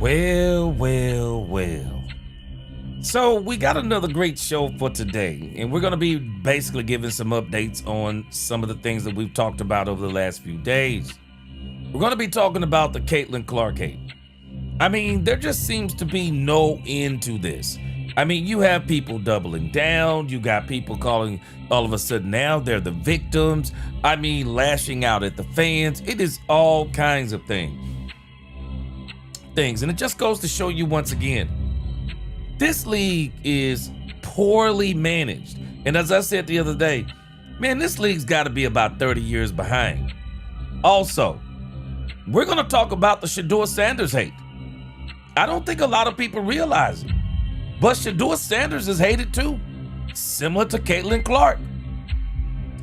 Well, well, well. So we got another great show for today, and we're going to be basically giving some updates on some of the things that we've talked about over the last few days. We're going to be talking about the Caitlyn Clark hate. I mean, there just seems to be no end to this. I mean, you have people doubling down. You got people calling all of a sudden now they're the victims. I mean, lashing out at the fans. It is all kinds of things. And it just goes to show you once again, this league is poorly managed. And as I said the other day, man, this league's got to be about 30 years behind. Also, we're going to talk about the Shedeur Sanders hate. I don't think a lot of people realize it, but Shedeur Sanders is hated too, similar to Caitlyn Clark.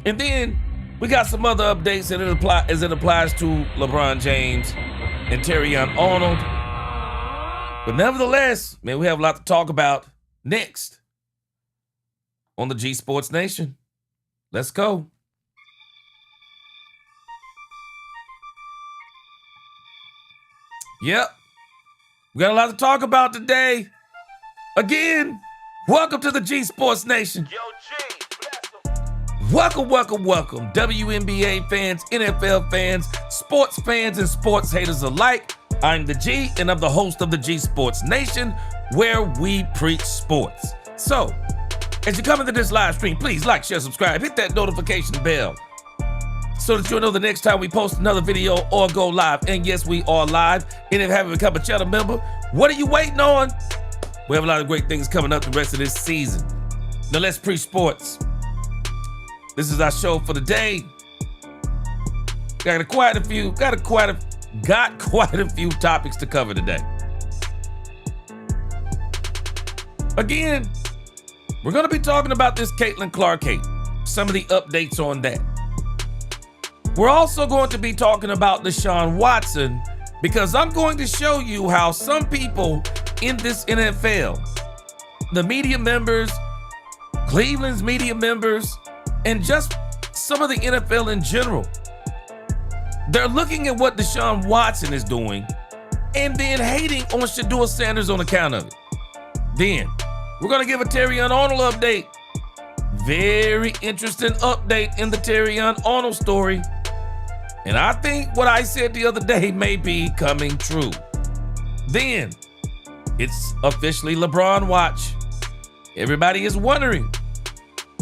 And then we got some other updates as it applies to LeBron James and Terrion Arnold. But nevertheless, man, we have a lot to talk about next on the G Sports Nation. Let's go. Yep, we got a lot to talk about today. Again, welcome to the G Sports Nation. Yo, G, Welcome, WNBA fans, NFL fans, sports fans, and sports haters alike. I'm the G, and I'm the host of the G Sports Nation, where we preach sports. So, as you come into this live stream, please like, share, subscribe, hit that notification bell so that you'll know the next time we post another video or go live. And yes, we are live. And if you haven't become a channel member, what are you waiting on? We have a lot of great things coming up the rest of this season. Now let's preach sports. This is our show for the day. Got quite a few topics to cover today. Again, we're going to be talking about this Caitlyn Clark hate, some of the updates on that. We're also going to be talking about Deshaun Watson, because I'm going to show you how some people in this NFL, the media members, Cleveland's media members, and just some of the NFL in general, they're looking at what Deshaun Watson is doing and then hating on Shedeur Sanders on account of it. Then, we're going to give a Terrion Arnold update. Very interesting update in the Terrion Arnold story. And I think what I said the other day may be coming true. Then, it's officially LeBron watch. Everybody is wondering,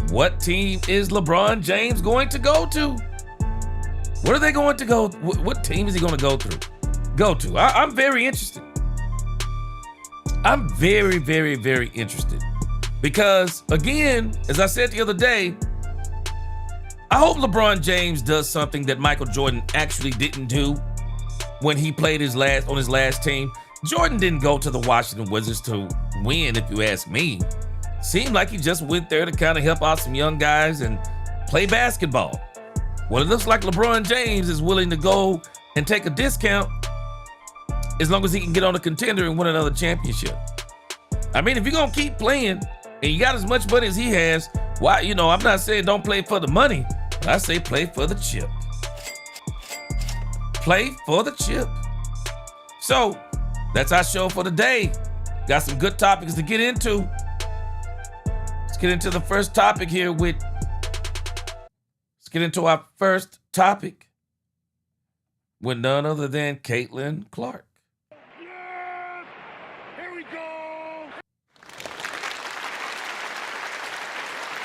what team is LeBron James going to go to? What are they going to go? What team is he going to go to? I'm very interested. I'm very, very, very interested. Because, again, as I said the other day, I hope LeBron James does something that Michael Jordan actually didn't do when he played on his last team. Jordan didn't go to the Washington Wizards to win, if you ask me. Seemed like he just went there to kind of help out some young guys and play basketball. Well, it looks like LeBron James is willing to go and take a discount as long as he can get on a contender and win another championship. I mean, if you're going to keep playing and you got as much money as he has, why, I'm not saying don't play for the money, but I say play for the chip. Play for the chip. So, that's our show for today. Got some good topics to get into. Let's get into the first topic here with... Get into our first topic with none other than Caitlyn Clark. yes! Here we go!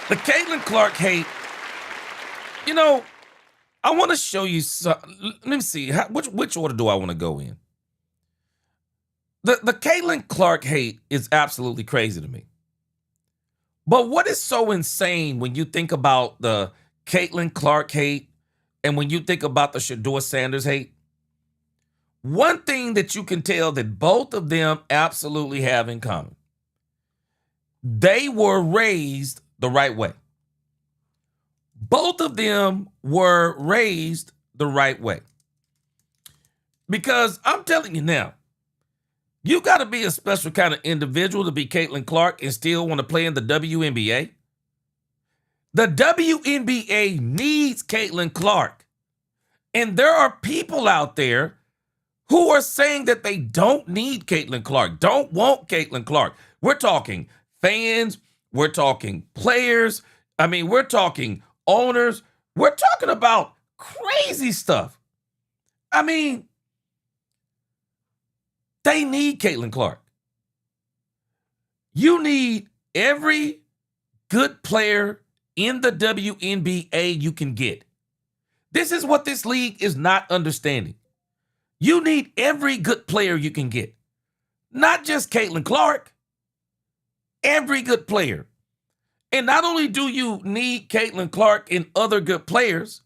The Caitlyn Clark hate, I want to show you some. Let me see, which order do I want to go in? The Caitlyn Clark hate is absolutely crazy to me. But what is so insane when you think about the Caitlyn Clark hate and when you think about the Shedeur Sanders hate, one thing that you can tell that both of them absolutely have in common, they were raised the right way. Both of them were raised the right way. Because I'm telling you now, you got to be a special kind of individual to be Caitlyn Clark and still want to play in the WNBA. The WNBA needs Caitlyn Clark. And there are people out there who are saying that they don't need Caitlyn Clark, don't want Caitlyn Clark. We're talking fans, we're talking players, we're talking owners, we're talking about crazy stuff. They need Caitlyn Clark. You need every good player in the WNBA you can get. This is what this league is not understanding. You need every good player you can get. Not just Caitlyn Clark. Every good player. And not only do you need Caitlyn Clark and other good players,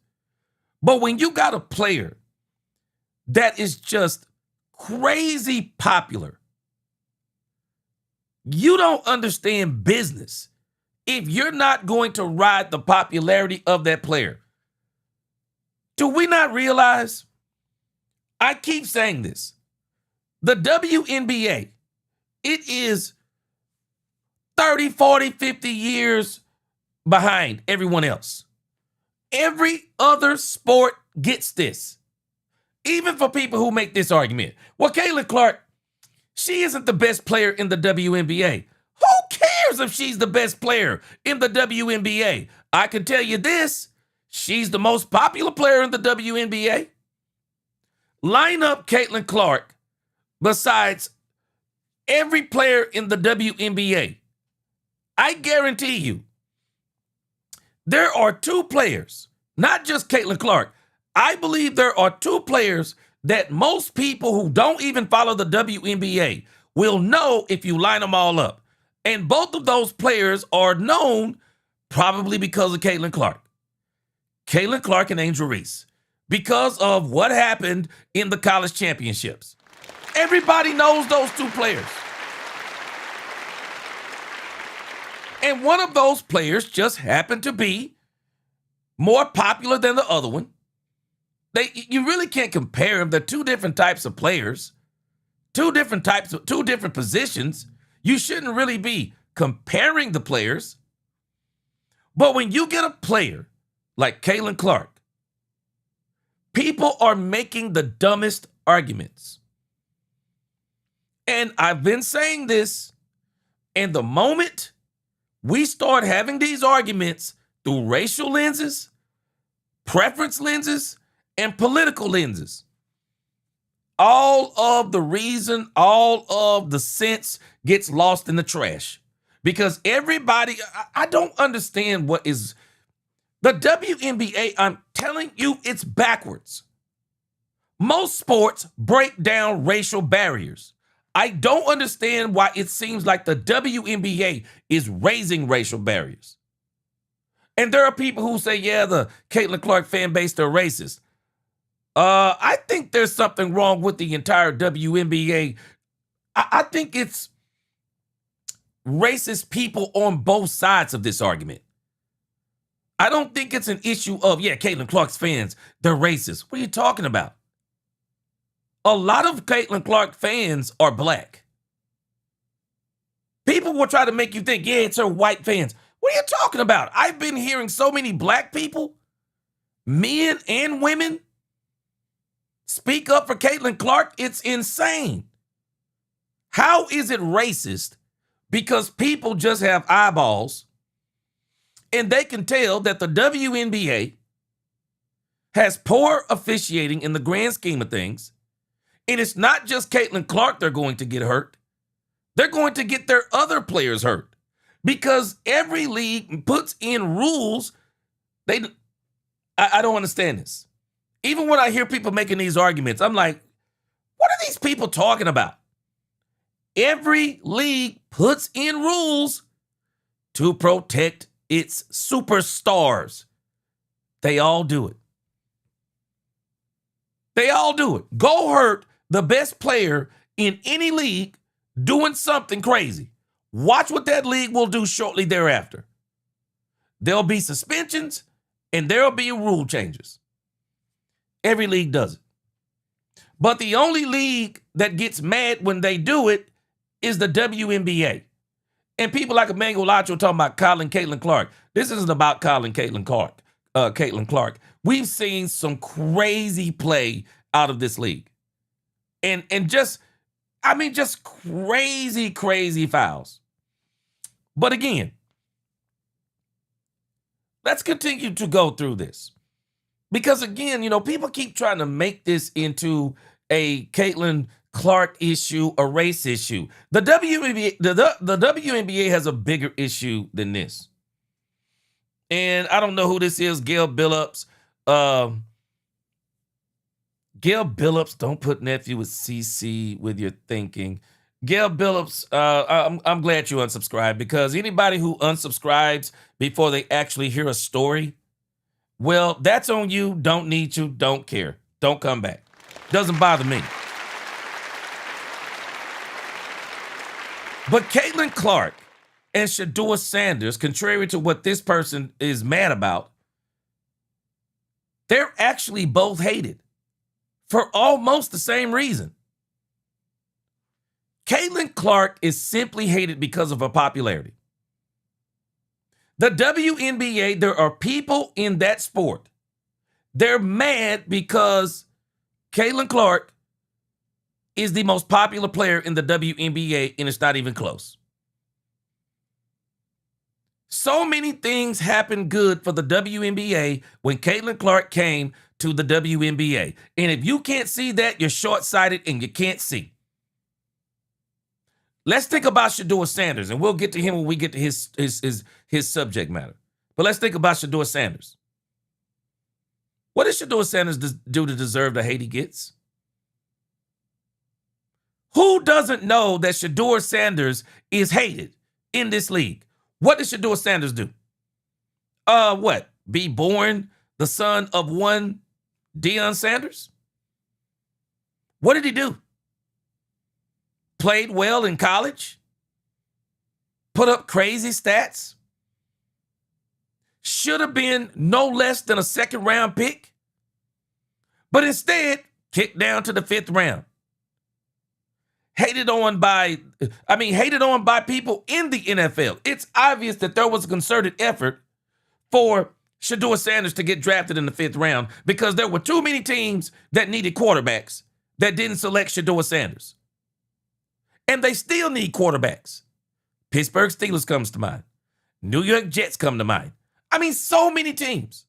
but when you got a player that is just crazy popular, you don't understand business if you're not going to ride the popularity of that player. Do we not realize? I keep saying this. The WNBA, it is 30, 40, 50 years behind everyone else. Every other sport gets this. Even for people who make this argument. Well, Caitlyn Clark, she isn't the best player in the WNBA. Who cares if she's the best player in the WNBA? I can tell you this. She's the most popular player in the WNBA. Line up Caitlyn Clark besides every player in the WNBA. I guarantee you, there are two players, not just Caitlyn Clark. I believe there are two players that most people who don't even follow the WNBA will know if you line them all up. And both of those players are known probably because of Caitlyn Clark. Caitlyn Clark and Angel Reese. Because of what happened in the college championships. Everybody knows those two players. And one of those players just happened to be more popular than the other one. You really can't compare them. They're two different types of players, two different positions. You shouldn't really be comparing the players. But when you get a player like Caitlyn Clark, people are making the dumbest arguments. And I've been saying this, and the moment we start having these arguments through racial lenses, preference lenses, and political lenses, all of the sense gets lost in the trash. Because everybody, I don't understand what is... The WNBA, I'm telling you, it's backwards. Most sports break down racial barriers. I don't understand why it seems like the WNBA is raising racial barriers. And there are people who say, yeah, the Caitlyn Clark fan base, they're racist. I think there's something wrong with the entire WNBA. I think it's racist people on both sides of this argument. I don't think it's an issue of, yeah, Caitlyn Clark's fans, they're racist. What are you talking about? A lot of Caitlyn Clark fans are black. People will try to make you think, yeah, it's her white fans. What are you talking about? I've been hearing so many black people, men and women, speak up for Caitlyn Clark. It's insane. How is it racist? Because people just have eyeballs and they can tell that the WNBA has poor officiating in the grand scheme of things. And it's not just Caitlyn Clark they're going to get hurt. They're going to get their other players hurt. Because every league puts in rules. I don't understand this. Even when I hear people making these arguments, I'm like, what are these people talking about? Every league puts in rules to protect its superstars. They all do it. They all do it. Go hurt the best player in any league doing something crazy. Watch what that league will do shortly thereafter. There'll be suspensions and there'll be rule changes. Every league does it. But the only league that gets mad when they do it is the WNBA. And people like Emmanuel Lacho talking about Caitlyn Clark. This isn't about Caitlyn Clark. We've seen some crazy play out of this league. and just crazy fouls. But again, let's continue to go through this. Because again, people keep trying to make this into a Caitlyn Clark issue, a race issue. The WNBA, the WNBA has a bigger issue than this. And I don't know who this is, Gail Billups. Gail Billups, don't put nephew with CC with your thinking. Gail Billups, I'm glad you unsubscribed, because anybody who unsubscribes before they actually hear a story, well, that's on you. Don't need you. Don't care. Don't come back. Doesn't bother me. But Caitlyn Clark and Shedeur Sanders, contrary to what this person is mad about, they're actually both hated for almost the same reason. Caitlyn Clark is simply hated because of her popularity. The WNBA, there are people in that sport. They're mad because Caitlyn Clark is the most popular player in the WNBA, and it's not even close. So many things happened good for the WNBA when Caitlyn Clark came to the WNBA. And if you can't see that, you're short-sighted and you can't see. Let's think about Shedeur Sanders, and we'll get to him when we get to his subject matter. But let's think about Shedeur Sanders. What does Shedeur Sanders do to deserve the hate he gets? Who doesn't know that Shedeur Sanders is hated in this league? What did Shedeur Sanders do? What? Be born the son of one Deion Sanders? What did he do? Played well in college? Put up crazy stats? Should have been no less than a second-round pick? But instead, kicked down to the 5th round. Hated on by people in the NFL. It's obvious that there was a concerted effort for Shedeur Sanders to get drafted in the 5th round because there were too many teams that needed quarterbacks that didn't select Shedeur Sanders. And they still need quarterbacks. Pittsburgh Steelers comes to mind. New York Jets come to mind. So many teams.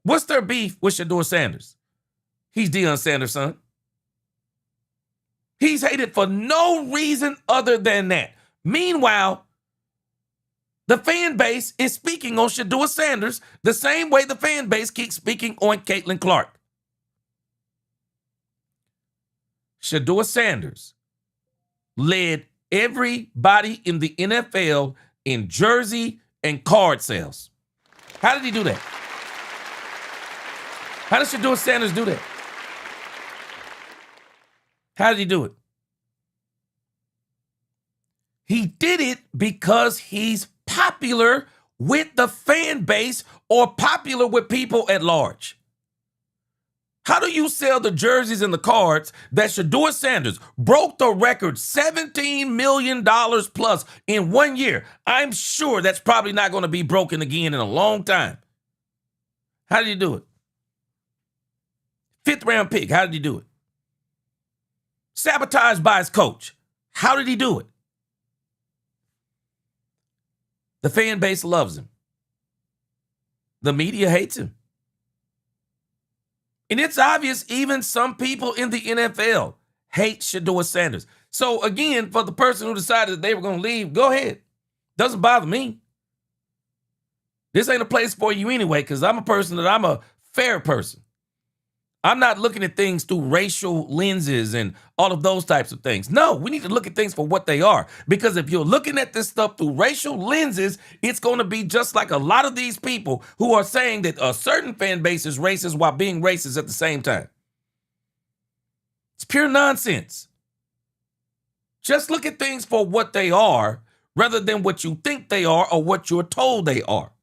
What's their beef with Shedeur Sanders? He's Deion Sanders' son. He's hated for no reason other than that. Meanwhile, the fan base is speaking on Shedeur Sanders the same way the fan base keeps speaking on Caitlyn Clark. Shedeur Sanders led everybody in the NFL in jersey and card sales. How did he do that? How did Shedeur Sanders do that? How did he do it? He did it because he's popular with the fan base or popular with people at large. How do you sell the jerseys and the cards that Shedeur Sanders broke the record $17 million plus in 1 year? I'm sure that's probably not going to be broken again in a long time. How did he do it? 5th round pick. How did he do it? Sabotaged by his coach. How did he do it? The fan base loves him. The media hates him. And it's obvious even some people in the NFL hate Shedeur Sanders. So again, for the person who decided that they were going to leave, go ahead. Doesn't bother me. This ain't a place for you anyway, because I'm a fair person. I'm not looking at things through racial lenses and all of those types of things. No, we need to look at things for what they are. Because if you're looking at this stuff through racial lenses, it's going to be just like a lot of these people who are saying that a certain fan base is racist while being racist at the same time. It's pure nonsense. Just look at things for what they are rather than what you think they are or what you're told they are.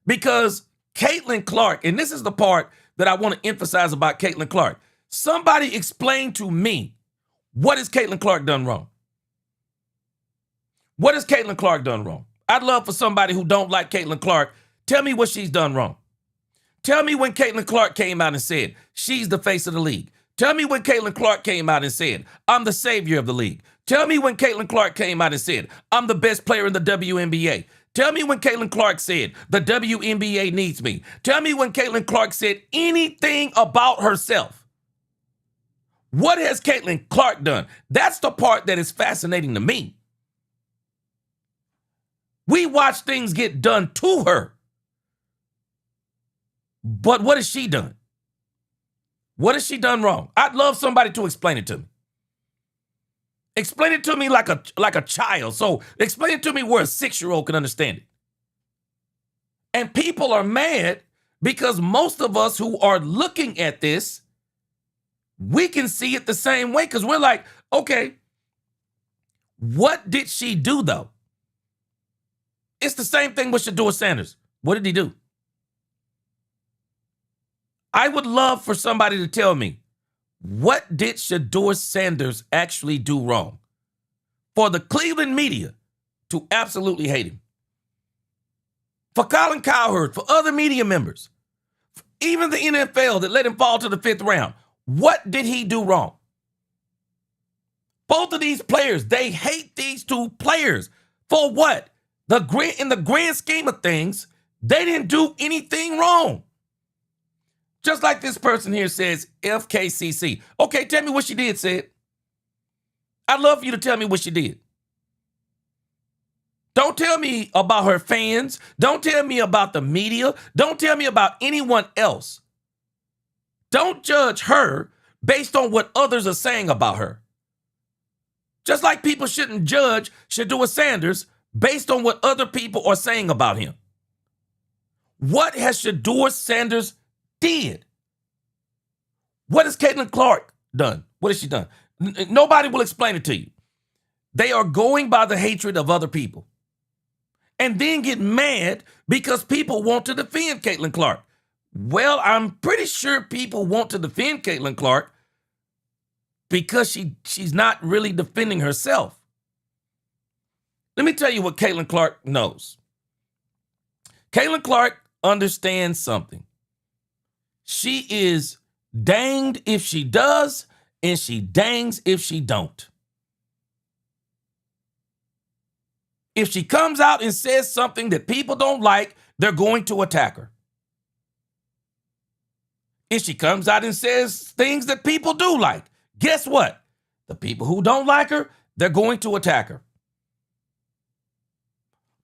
Because Caitlyn Clark, and this is the part that I want to emphasize about Caitlyn Clark. Somebody explain to me, what has Caitlyn Clark done wrong? What has Caitlyn Clark done wrong? I'd love for somebody who don't like Caitlyn Clark, tell me what she's done wrong. Tell me when Caitlyn Clark came out and said, she's the face of the league. Tell me when Caitlyn Clark came out and said, I'm the savior of the league. Tell me when Caitlyn Clark came out and said, I'm the best player in the WNBA. Tell me when Caitlyn Clark said, the WNBA needs me. Tell me when Caitlyn Clark said anything about herself. What has Caitlyn Clark done? That's the part that is fascinating to me. We watch things get done to her. But what has she done? What has she done wrong? I'd love somebody to explain it to me. Explain it to me like a child. So explain it to me where a 6-year-old can understand it. And people are mad because most of us who are looking at this, we can see it the same way because we're like, okay, what did she do though? It's the same thing with Shedeur Sanders. What did he do? I would love for somebody to tell me, what did Shedeur Sanders actually do wrong for the Clevelad media to absolutely hate him? For Colin Cowherd, for other media members, even the NFL that let him fall to the 5th round, what did he do wrong? Both of these players, they hate these two players. For what? In the grand scheme of things, they didn't do anything wrong. Just like this person here says, FKCC. Okay, tell me what she did, Sid. I'd love for you to tell me what she did. Don't tell me about her fans. Don't tell me about the media. Don't tell me about anyone else. Don't judge her based on what others are saying about her. Just like people shouldn't judge Shedeur Sanders based on what other people are saying about him. What has Shedeur Sanders did? What has Caitlyn Clark done? What has she done? Nobody will explain it to you. They are going by the hatred of other people and then get mad because people want to defend Caitlyn Clark. Well, I'm pretty sure people want to defend Caitlyn Clark because she's not really defending herself. Let me tell you what Caitlyn Clark knows. Caitlyn Clark understands something. She is danged if she does, and she dangs if she don't. If she comes out and says something that people don't like, they're going to attack her. If she comes out and says things that people do like, guess what? The people who don't like her, they're going to attack her.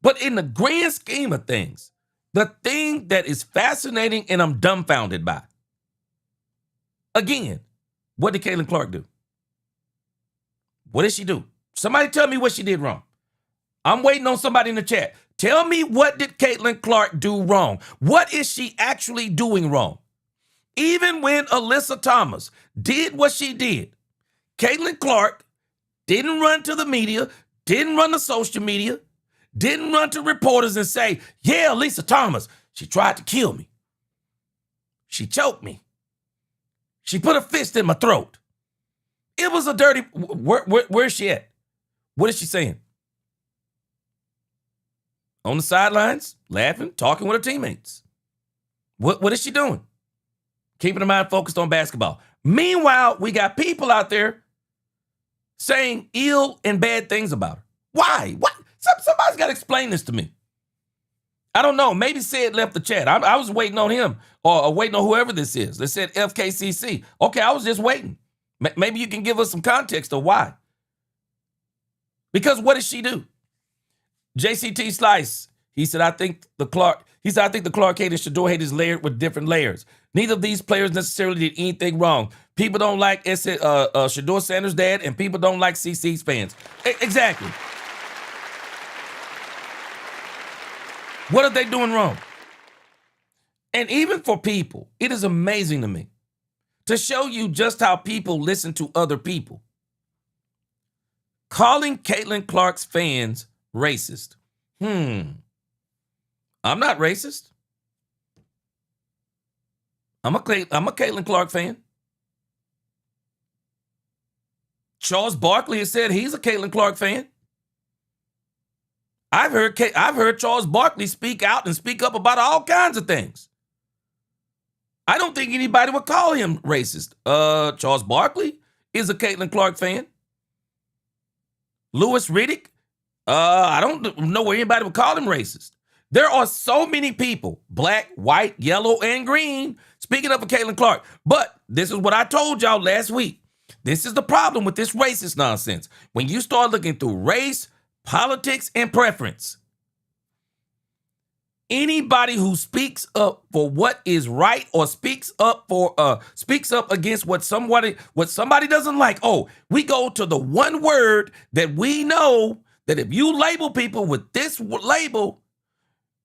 But in the grand scheme of things, the thing that is fascinating and I'm dumbfounded by, again, what did Caitlyn Clark do? What did she do? Somebody tell me what she did wrong. I'm waiting on somebody in the chat. Tell me, what did Caitlyn Clark do wrong? What is she actually doing wrong? Even when Alyssa Thomas did what she did, Caitlyn Clark didn't run to the media, didn't run to social media, didn't run to reporters and say, yeah, Alyssa Thomas, she tried to kill me. She choked me. She put a fist in my throat. It was a dirty, where's she at? What is she saying? On the sidelines, laughing, talking with her teammates. What is she doing? Keeping her mind focused on basketball. Meanwhile, we got people out there saying ill and bad things about her. Why? What? Somebody's got to explain this to me. I don't know. Maybe Sid left the chat. I was waiting on him or waiting on whoever this is. They said FKCC. Okay, I was just waiting. Maybe you can give us some context of why. Because what did she do? JCT Slice, he said, I think the Clark hate and Shedeur hate is layered with different layers. Neither of these players necessarily did anything wrong. People don't like Shedeur Sanders' dad, and people don't like CC's fans. Exactly. What are they doing wrong? And even for people, it is amazing to me to show you just how people listen to other people. Calling Caitlyn Clark's fans racist. I'm not racist. I'm a Caitlyn Clark fan. Charles Barkley has said he's a Caitlyn Clark fan. I've heard Charles Barkley speak out and speak up about all kinds of things. I don't think anybody would call him racist. Charles Barkley is a Caitlyn Clark fan. Louis Riddick, I don't know where anybody would call him racist. There are so many people, black, white, yellow, and green, speaking up for Caitlyn Clark. But this is what I told y'all last week. This is the problem with this racist nonsense. When you start looking through race, politics, and preference, anybody who speaks up for what is right or speaks up against what somebody doesn't like, we go to the one word that we know that if you label people with this label,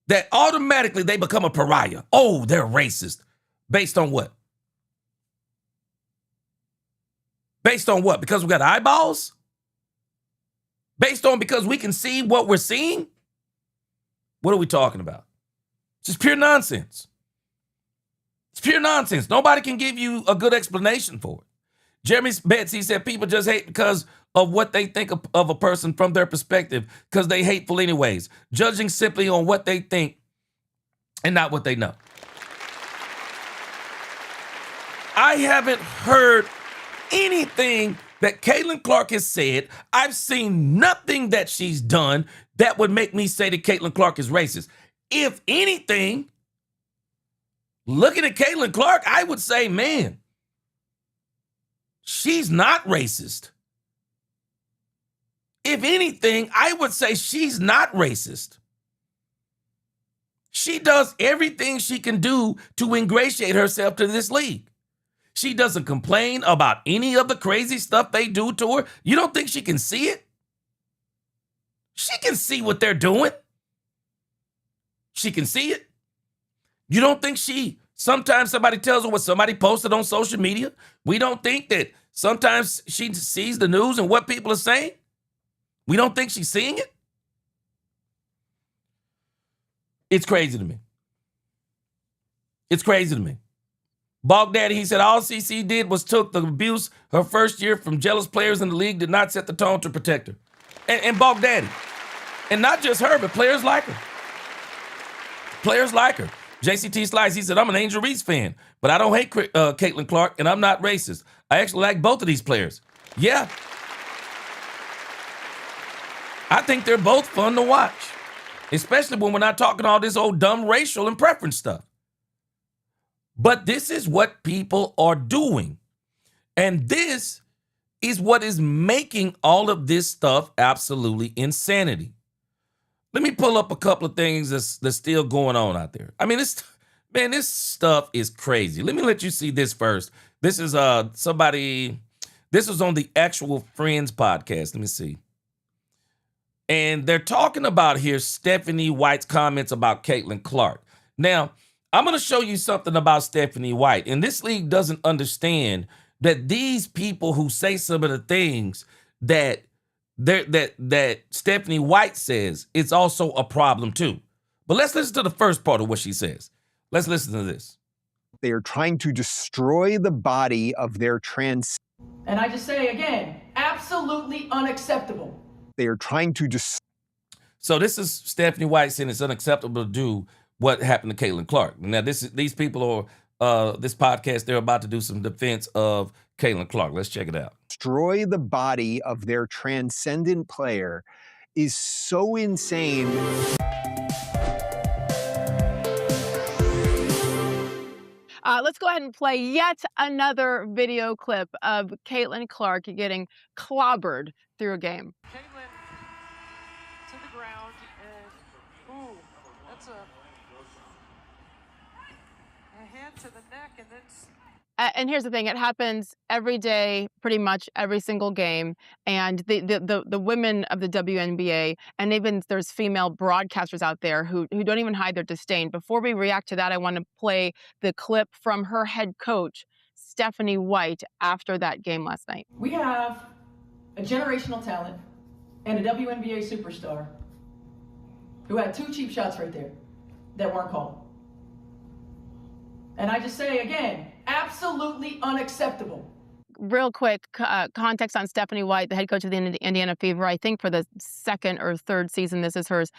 that automatically they become a pariah. Oh, they're racist. Based on what? Based on what? Because we got eyeballs? Because we can see what we're seeing? What are we talking about? It's just pure nonsense. It's pure nonsense. Nobody can give you a good explanation for it. Jeremy Betts, he said people just hate because of what they think of a person from their perspective because they hateful anyways, judging simply on what they think and not what they know. I haven't heard anything that Caitlyn Clark has said. I've seen nothing that she's done that would make me say that Caitlyn Clark is racist. If anything, looking at Caitlyn Clark, I would say, man, she's not racist. If anything, I would say she's not racist. She does everything she can do to ingratiate herself to this league. She doesn't complain about any of the crazy stuff they do to her. You don't think she can see it? She can see what they're doing. She can see it. You don't think sometimes somebody tells her what somebody posted on social media? We don't think that sometimes she sees the news and what people are saying? We don't think she's seeing it? It's crazy to me. It's crazy to me. Bog Daddy, he said, all CC did was took the abuse her first year from jealous players in the league, did not set the tone to protect her. And Bog Daddy. And not just her, but players like her. Players like her. JCT Slice, he said, I'm an Angel Reese fan, but I don't hate Caitlyn Clark, and I'm not racist. I actually like both of these players. Yeah. I think they're both fun to watch, especially when we're not talking all this old dumb racial and preference stuff. But this is what people are doing. And this is what is making all of this stuff absolutely insanity. Let me pull up a couple of things that's still going on out there. I mean, this stuff is crazy. Let me let you see this first. This is this was on the Actual Friends podcast. Let me see. And they're talking about here Stephanie White's comments about Caitlyn Clark. Now, I'm going to show you something about Stephanie White. And this league doesn't understand that these people who say some of the things that Stephanie White says, it's also a problem too. But let's listen to the first part of what she says. Let's listen to this. They are trying to destroy the body of their trans. And I just say again, absolutely unacceptable. They are trying to So this is Stephanie White saying it's unacceptable to do what happened to Caitlyn Clark. Now, these people are, this podcast, they're about to do some defense of Caitlyn Clark. Let's check it out. destroy the body of their transcendent player is so insane. Let's go ahead and play yet another video clip of Caitlyn Clark getting clobbered through a game. Caitlyn to the ground, and ooh, that's a hand to the neck, and then. And here's the thing: it happens every day, pretty much every single game. And the women of the WNBA, and there's female broadcasters out there who don't even hide their disdain. Before we react to that, I want to play the clip from her head coach, Stephanie White, after that game last night. We have a generational talent and a WNBA superstar who had 2 cheap shots right there that weren't called. And I just say again, absolutely unacceptable. Real quick, context on Stephanie White, the head coach of the Indiana Fever. I think for the 2nd or 3rd season, this is hers.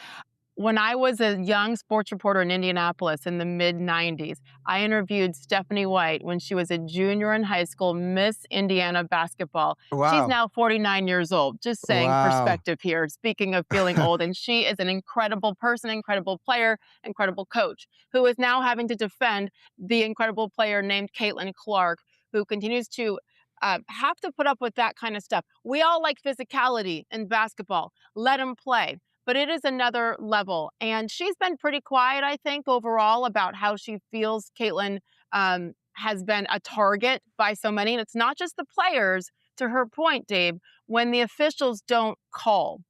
When I was a young sports reporter in Indianapolis in the mid-90s, I interviewed Stephanie White when she was a junior in high school, Miss Indiana basketball. She's Wow. now 49 years old. Just saying Wow. perspective here, speaking of feeling old. And she is an incredible person, incredible player, incredible coach, who is now having to defend the incredible player named Caitlyn Clark, who continues to have to put up with that kind of stuff. We all like physicality in basketball. Let them play. But it is another level. And she's been pretty quiet, I think, overall about how she feels Caitlyn has been a target by so many. And it's not just the players, to her point, Dave, when the officials don't call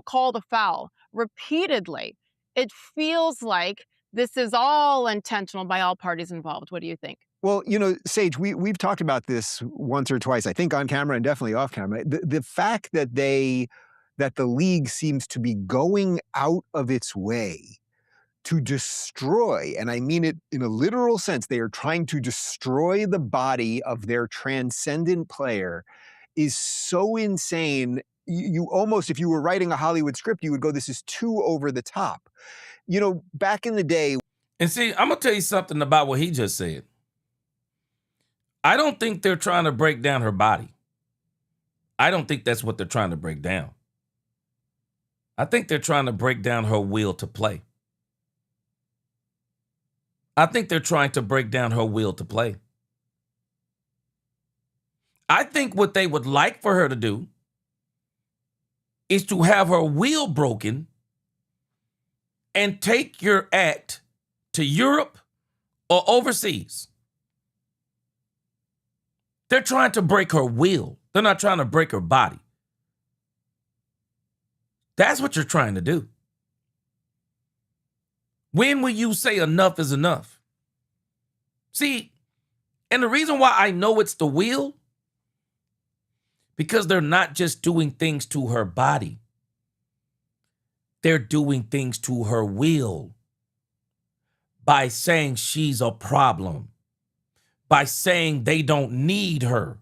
call the foul repeatedly, it feels like this is all intentional by all parties involved. What do you think? Well, Sage, we've talked about this once or twice, I think on camera and definitely off camera. The fact that the league seems to be going out of its way to destroy, and I mean it in a literal sense, they are trying to destroy the body of their transcendent player, is so insane. You almost, if you were writing a Hollywood script, you would go, this is too over the top. Back in the day. And see, I'm going to tell you something about what he just said. I don't think they're trying to break down her body. I don't think that's what they're trying to break down. I think they're trying to break down her will to play. I think they're trying to break down her will to play. I think what they would like for her to do is to have her will broken and take your act to Europe or overseas. They're trying to break her will. They're not trying to break her body. That's what you're trying to do. When will you say enough is enough? See, and the reason why I know it's the will, because they're not just doing things to her body. They're doing things to her will by saying she's a problem, by saying they don't need her.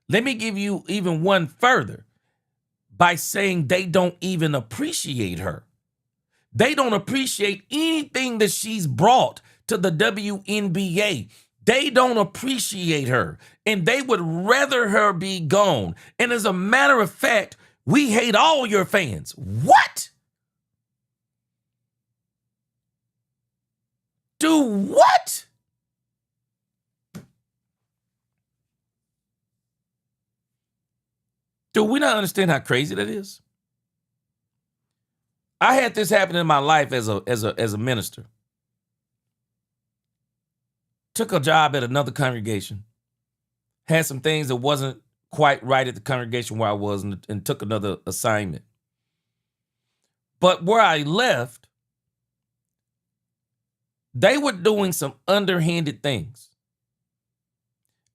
Let me give you even one further. By saying they don't even appreciate her. They don't appreciate anything that she's brought to the WNBA. They don't appreciate her, and they would rather her be gone. And as a matter of fact, we hate all your fans. What? Do what? Do we not understand how crazy that is? I had this happen in my life as a minister. Took a job at another congregation. Had some things that wasn't quite right at the congregation where I was, and took another assignment. But where I left, they were doing some underhanded things.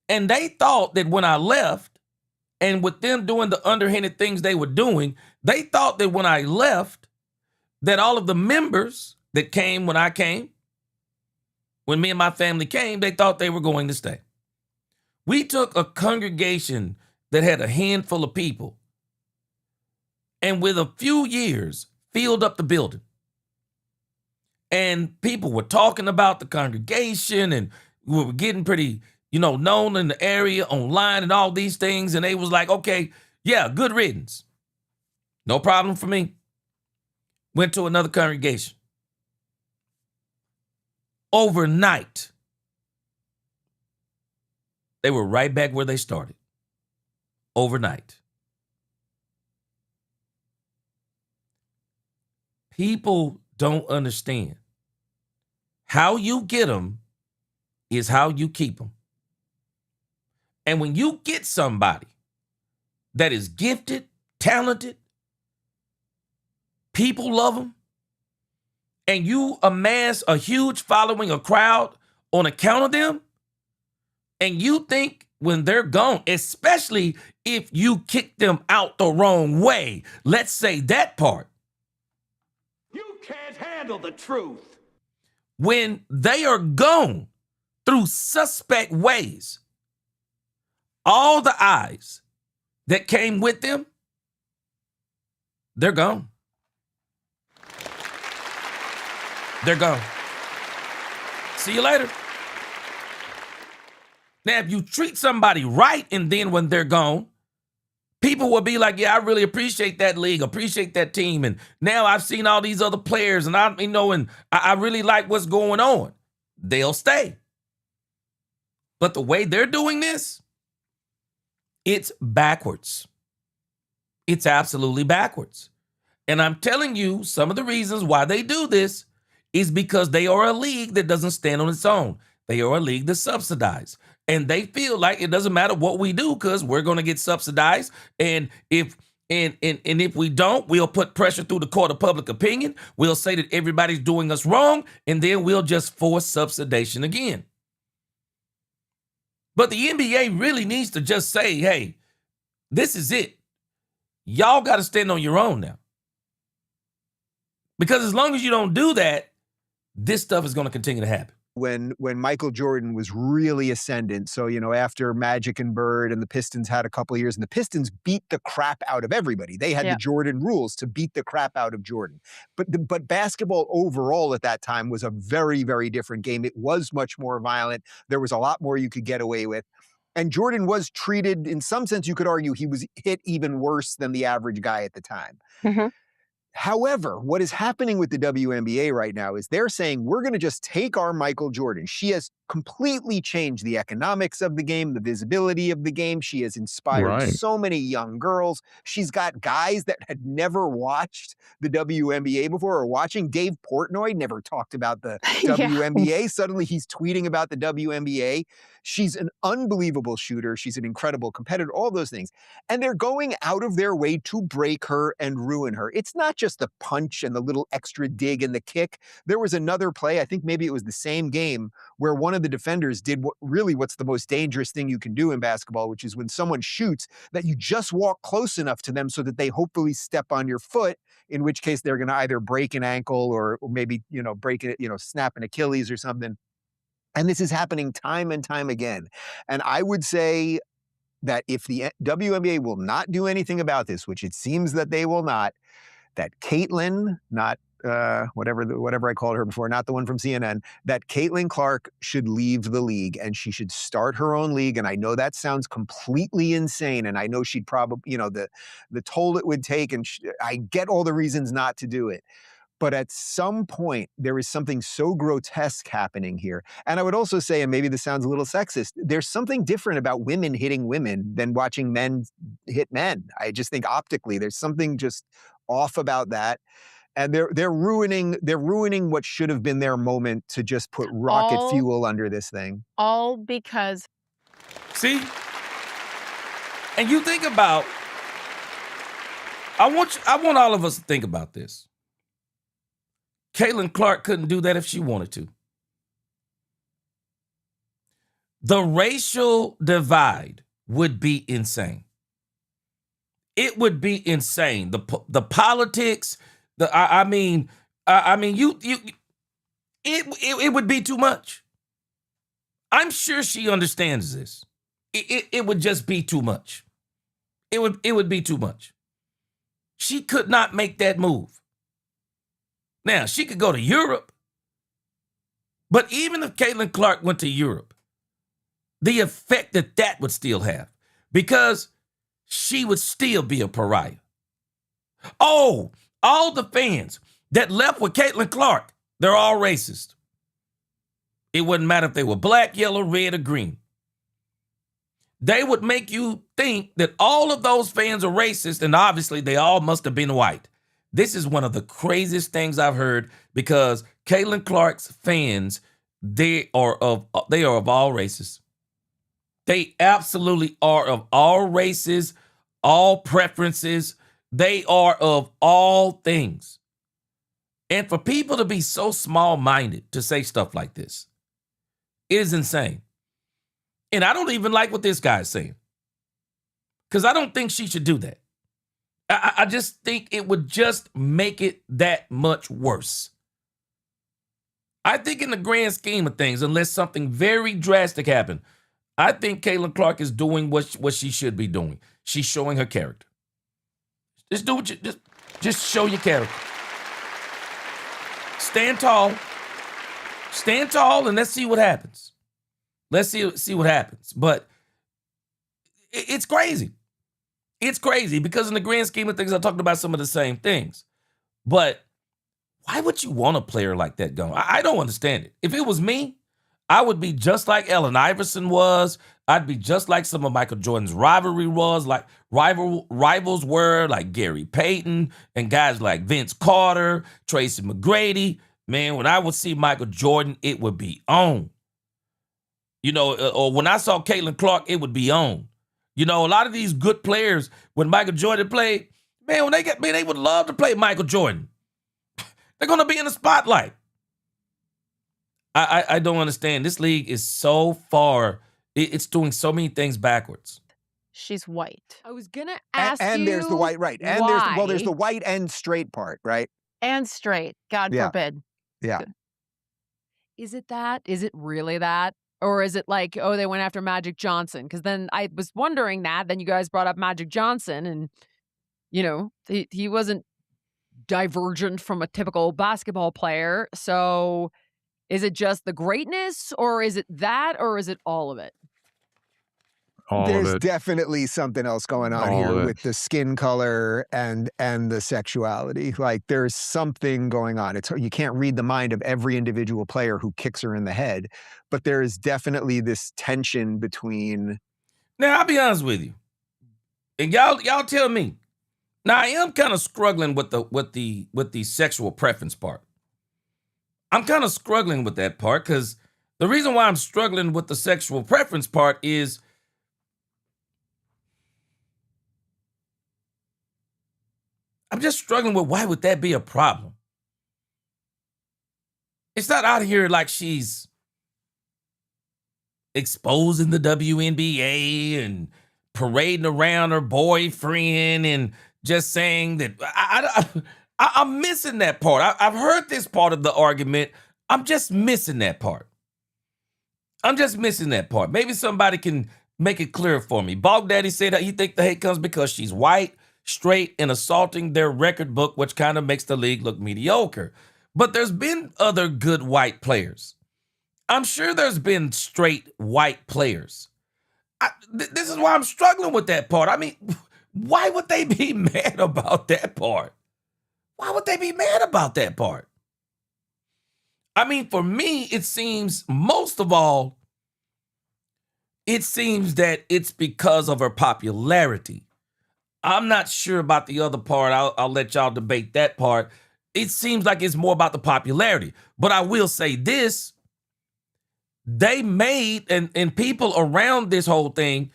And they thought that when I left, and with them doing the underhanded things they were doing, they thought that when I left, that all of the members that came when I came, when me and my family came, they thought they were going to stay. We took a congregation that had a handful of people, and with a few years, filled up the building. And people were talking about the congregation, and we were getting pretty known in the area, online, and all these things. And they was like, okay, yeah, good riddance. No problem for me. Went to another congregation. Overnight, they were right back where they started. Overnight. People don't understand. How you get them is how you keep them. And when you get somebody that is gifted, talented, people love them, and you amass a huge following, a crowd on account of them, and you think when they're gone, especially if you kick them out the wrong way, let's say that part. You can't handle the truth. When they are gone through suspect ways, all the eyes that came with them, they're gone. They're gone. See you later. Now, if you treat somebody right and then when they're gone, people will be like, yeah, I really appreciate that league, appreciate that team. And now I've seen all these other players and I really like what's going on. They'll stay. But the way they're doing this, it's backwards. It's absolutely backwards. And I'm telling you, some of the reasons why they do this is because they are a league that doesn't stand on its own. They are a league that's subsidized. And they feel like it doesn't matter what we do because we're going to get subsidized. And if we don't, we'll put pressure through the court of public opinion. We'll say that everybody's doing us wrong, and then we'll just force subsidization again. But the NBA really needs to just say, hey, this is it. Y'all got to stand on your own now. Because as long as you don't do that, this stuff is going to continue to happen. When Michael Jordan was really ascendant, so, after Magic and Bird and the Pistons had a couple of years, and the Pistons beat the crap out of everybody. They had the Jordan rules to beat the crap out of Jordan. But basketball overall at that time was a very, very different game. It was much more violent. There was a lot more you could get away with. And Jordan was treated, in some sense, you could argue he was hit even worse than the average guy at the time. Mm-hmm. However, what is happening with the WNBA right now is they're saying, we're going to just take our Michael Jordan. She has completely changed the economics of the game, the visibility of the game. She has inspired so many young girls. She's got guys that had never watched the WNBA before or watching. Dave Portnoy never talked about the WNBA. Suddenly he's tweeting about the WNBA. She's an unbelievable shooter. She's an incredible competitor, all those things. And they're going out of their way to break her and ruin her. It's not just the punch and the little extra dig and the kick. There was another play, I think maybe it was the same game, where one of the defenders did what's the most dangerous thing you can do in basketball, which is when someone shoots, that you just walk close enough to them so that they hopefully step on your foot, in which case they're going to either break an ankle or maybe, break it, snap an Achilles or something. And this is happening time and time again. And I would say that if the WNBA will not do anything about this, which it seems that they will not, that Caitlyn, not whatever I called her before, not the one from CNN, that Caitlyn Clark should leave the league and she should start her own league. And I know that sounds completely insane. And I know she'd probably, the toll it would take. And I get all the reasons not to do it. But at some point, there is something so grotesque happening here. And I would also say, and maybe this sounds a little sexist, there's something different about women hitting women than watching men hit men. I just think optically, there's something just off about that. And they're ruining what should have been their moment to just put rocket fuel under this thing. All because. See? And you think about, I want all of us to think about this. Caitlyn Clark couldn't do that if she wanted to. The racial divide would be insane. It would be insane. The politics, it would be too much. I'm sure she understands this. It would just be too much. It would be too much. She could not make that move. Now, she could go to Europe, but even if Caitlyn Clark went to Europe, the effect that would still have, because she would still be a pariah. Oh, all the fans that left with Caitlyn Clark, they're all racist. It wouldn't matter if they were black, yellow, red, or green. They would make you think that all of those fans are racist, and obviously they all must have been white. This is one of the craziest things I've heard, because Caitlyn Clark's fans, they are of all races. They absolutely are of all races, all preferences. They are of all things. And for people to be so small-minded to say stuff like this, it is insane. And I don't even like what this guy is saying, because I don't think she should do that. I just think it would just make it that much worse. I think in the grand scheme of things, unless something very drastic happened, I think Caitlyn Clark is doing what she should be doing. She's showing her character. Just do what just show your character. Stand tall, Stand tall and let's see what happens. Let's see what happens. But it's crazy. It's crazy because in the grand scheme of things, I talked about some of the same things. But why would you want a player like that going? I don't understand it. If it was me, I would be just like Allen Iverson was. I'd be just like some of Michael Jordan's rivalry was, like rivals were, like Gary Payton and guys like Vince Carter, Tracy McGrady. Man, when I would see Michael Jordan, it would be on. You know, or when I saw Caitlyn Clark, it would be on. You know, a lot of these good players, when Michael Jordan played, man, they would love to play Michael Jordan. They're going to be in the spotlight. I don't understand. This league is so far, it's doing so many things backwards. She's white. I was gonna ask you. And there's the white, right? And there's the white and straight part, right? And straight. God forbid. Yeah. Is it that? Is it really that? Or is it like, oh, they went after Magic Johnson? Because then I was wondering that. Then you guys brought up Magic Johnson, and you know he wasn't divergent from a typical basketball player. So is it just the greatness, or is it that, or is it all of it? There's definitely something else going on here with the skin color and the sexuality. Like there's something going on. You can't read the mind of every individual player who kicks her in the head, but there is definitely this tension between. Now I'll be honest with you, and y'all tell me. Now I am kind of struggling with the sexual preference part. I'm kind of struggling with that part because the reason why I'm struggling with the sexual preference part is I'm just struggling with why would that be a problem? It's not out here like she's exposing the WNBA and parading around her boyfriend and just saying that I'm missing that part. I've heard this part of the argument. I'm just missing that part. Maybe somebody can make it clear for me. Bog Daddy said that he think the hate comes because she's white, straight, and assaulting their record book, which kind of makes the league look mediocre. But there's been other good white players. I'm sure there's been straight white players. This is why I'm struggling with that part. I mean, why would they be mad about that part? Why would they be mad about that part? I mean, for me, it seems most of all, it seems that it's because of her popularity. I'm not sure about the other part. I'll let y'all debate that part. It seems like it's more about the popularity. But I will say this. They made, and people around this whole thing,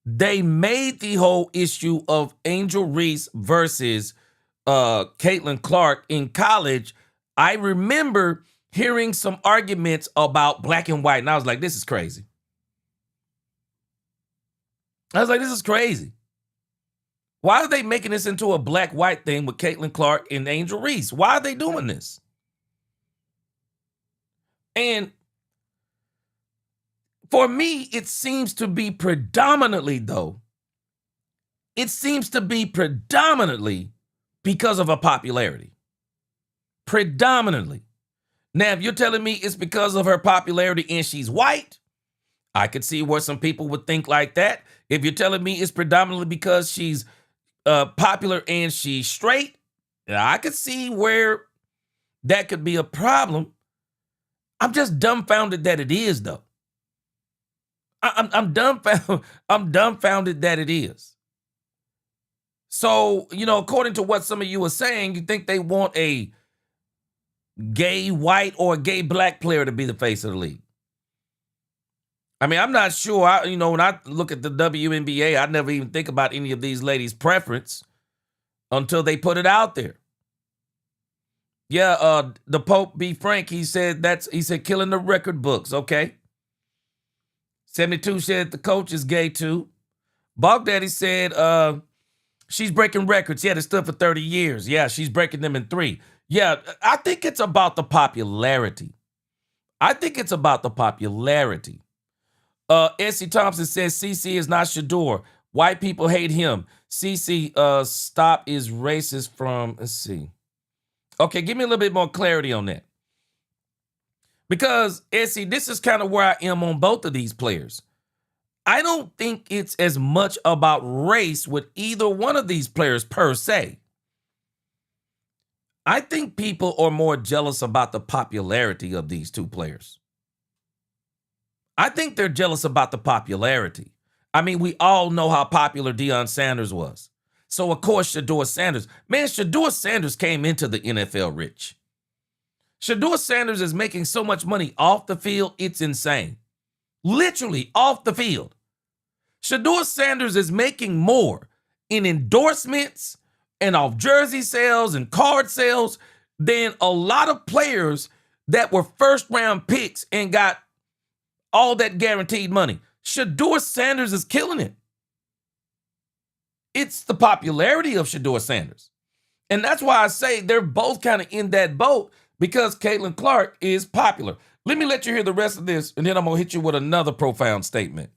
they made the whole issue of Angel Reese versus Caitlyn Clark in college. I remember hearing some arguments about black and white, and I was like, this is crazy. This is crazy. Why are they making this into a black-white thing with Caitlyn Clark and Angel Reese? Why are they doing this? And for me, it seems to be predominantly because of her popularity. Predominantly. Now, if you're telling me it's because of her popularity and she's white, I could see where some people would think like that. If you're telling me it's predominantly because she's popular and she's straight, I could see where that could be a problem. I'm just dumbfounded that it is, though. I'm dumbfounded that it is. So, according to what some of you are saying, you think they want a gay white or a gay black player to be the face of the league. I mean, I'm not sure. When I look at the WNBA, I never even think about any of these ladies' preference until they put it out there. Yeah, the Pope B. Frank, he said killing the record books. Okay. 72 said the coach is gay too. Bog Daddy said she's breaking records. Yeah, they stood for 30 years. Yeah, she's breaking them in 3. Yeah, I think it's about the popularity. Essie Thompson says CC is not Shedeur. White people hate him. CC stop is racist from, let's see. Okay, give me a little bit more clarity on that. Because, Essie, this is kind of where I am on both of these players. I don't think it's as much about race with either one of these players per se. I think people are more jealous about the popularity of these two players. I think they're jealous about the popularity. I mean, we all know how popular Deion Sanders was. So, of course, Shedeur Sanders. Man, Shedeur Sanders came into the NFL rich. Shedeur Sanders is making so much money off the field, it's insane. Literally off the field. Shedeur Sanders is making more in endorsements and off jersey sales and card sales than a lot of players that were first-round picks and got all that guaranteed money. Shedeur Sanders is killing it. It's the popularity of Shedeur Sanders. And that's why I say they're both kind of in that boat because Caitlyn Clark is popular. Let me let you hear the rest of this, and then I'm going to hit you with another profound statement.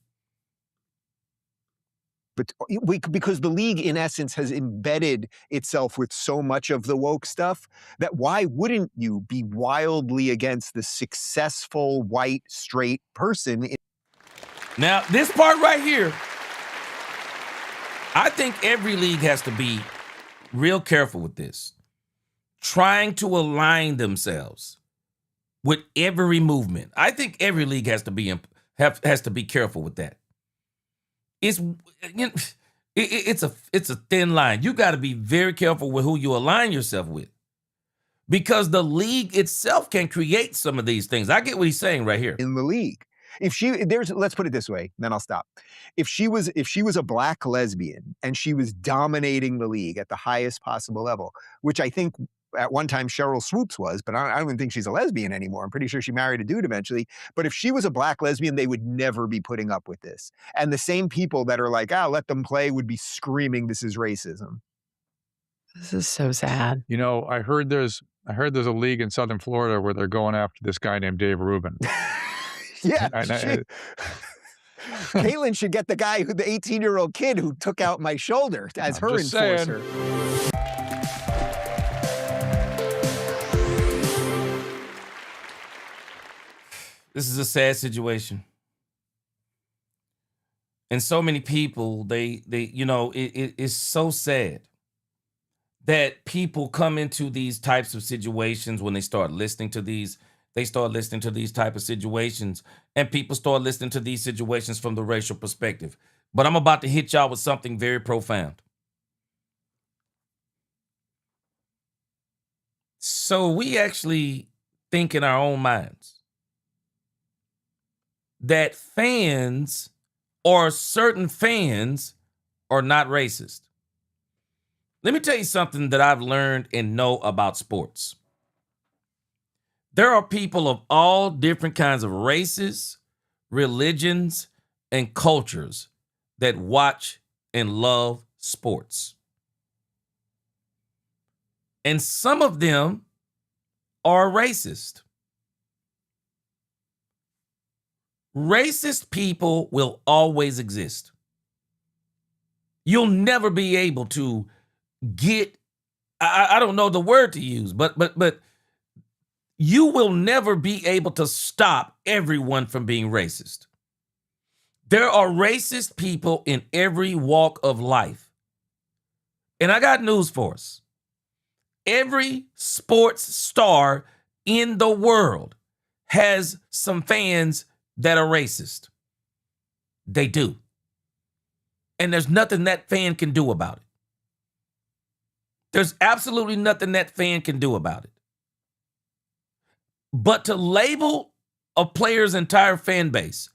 But because the league, in essence, has embedded itself with so much of the woke stuff that why wouldn't you be wildly against the successful white straight person? Now, this part right here, I think every league has to be real careful with this, trying to align themselves with every movement. I think every league has to be careful with that. It's a thin line. You got to be very careful with who you align yourself with, because the league itself can create some of these things. I get what he's saying right here. In the league, let's put it this way, then I'll stop. If she was a black lesbian and she was dominating the league at the highest possible level, which I think at one time Cheryl Swoops was, but I don't even think she's a lesbian anymore. I'm pretty sure she married a dude eventually. But if she was a black lesbian, they would never be putting up with this. And the same people that are like, let them play would be screaming, this is racism. This is so sad. You know, I heard there's a league in Southern Florida where they're going after this guy named Dave Rubin. Yeah. Caitlyn should get the 18-year-old kid who took out my shoulder as her enforcer. This is a sad situation. And so many people, it's so sad that people come into these types of situations when they start listening to these type of situations, and people start listening to these situations from the racial perspective. But I'm about to hit y'all with something very profound. So we actually think in our own minds that fans or certain fans are not racist. Let me tell you something that I've learned and know about sports. There are people of all different kinds of races, religions, and cultures that watch and love sports. And some of them are racist. Racist people will always exist. You'll never be able to get, I don't know the word to use, but you will never be able to stop everyone from being racist. There are racist people in every walk of life. And I got news for us. Every sports star in the world has some fans that are racist. They do. And there's nothing that fan can do about it. There's absolutely nothing that fan can do about it. But to label a player's entire fan base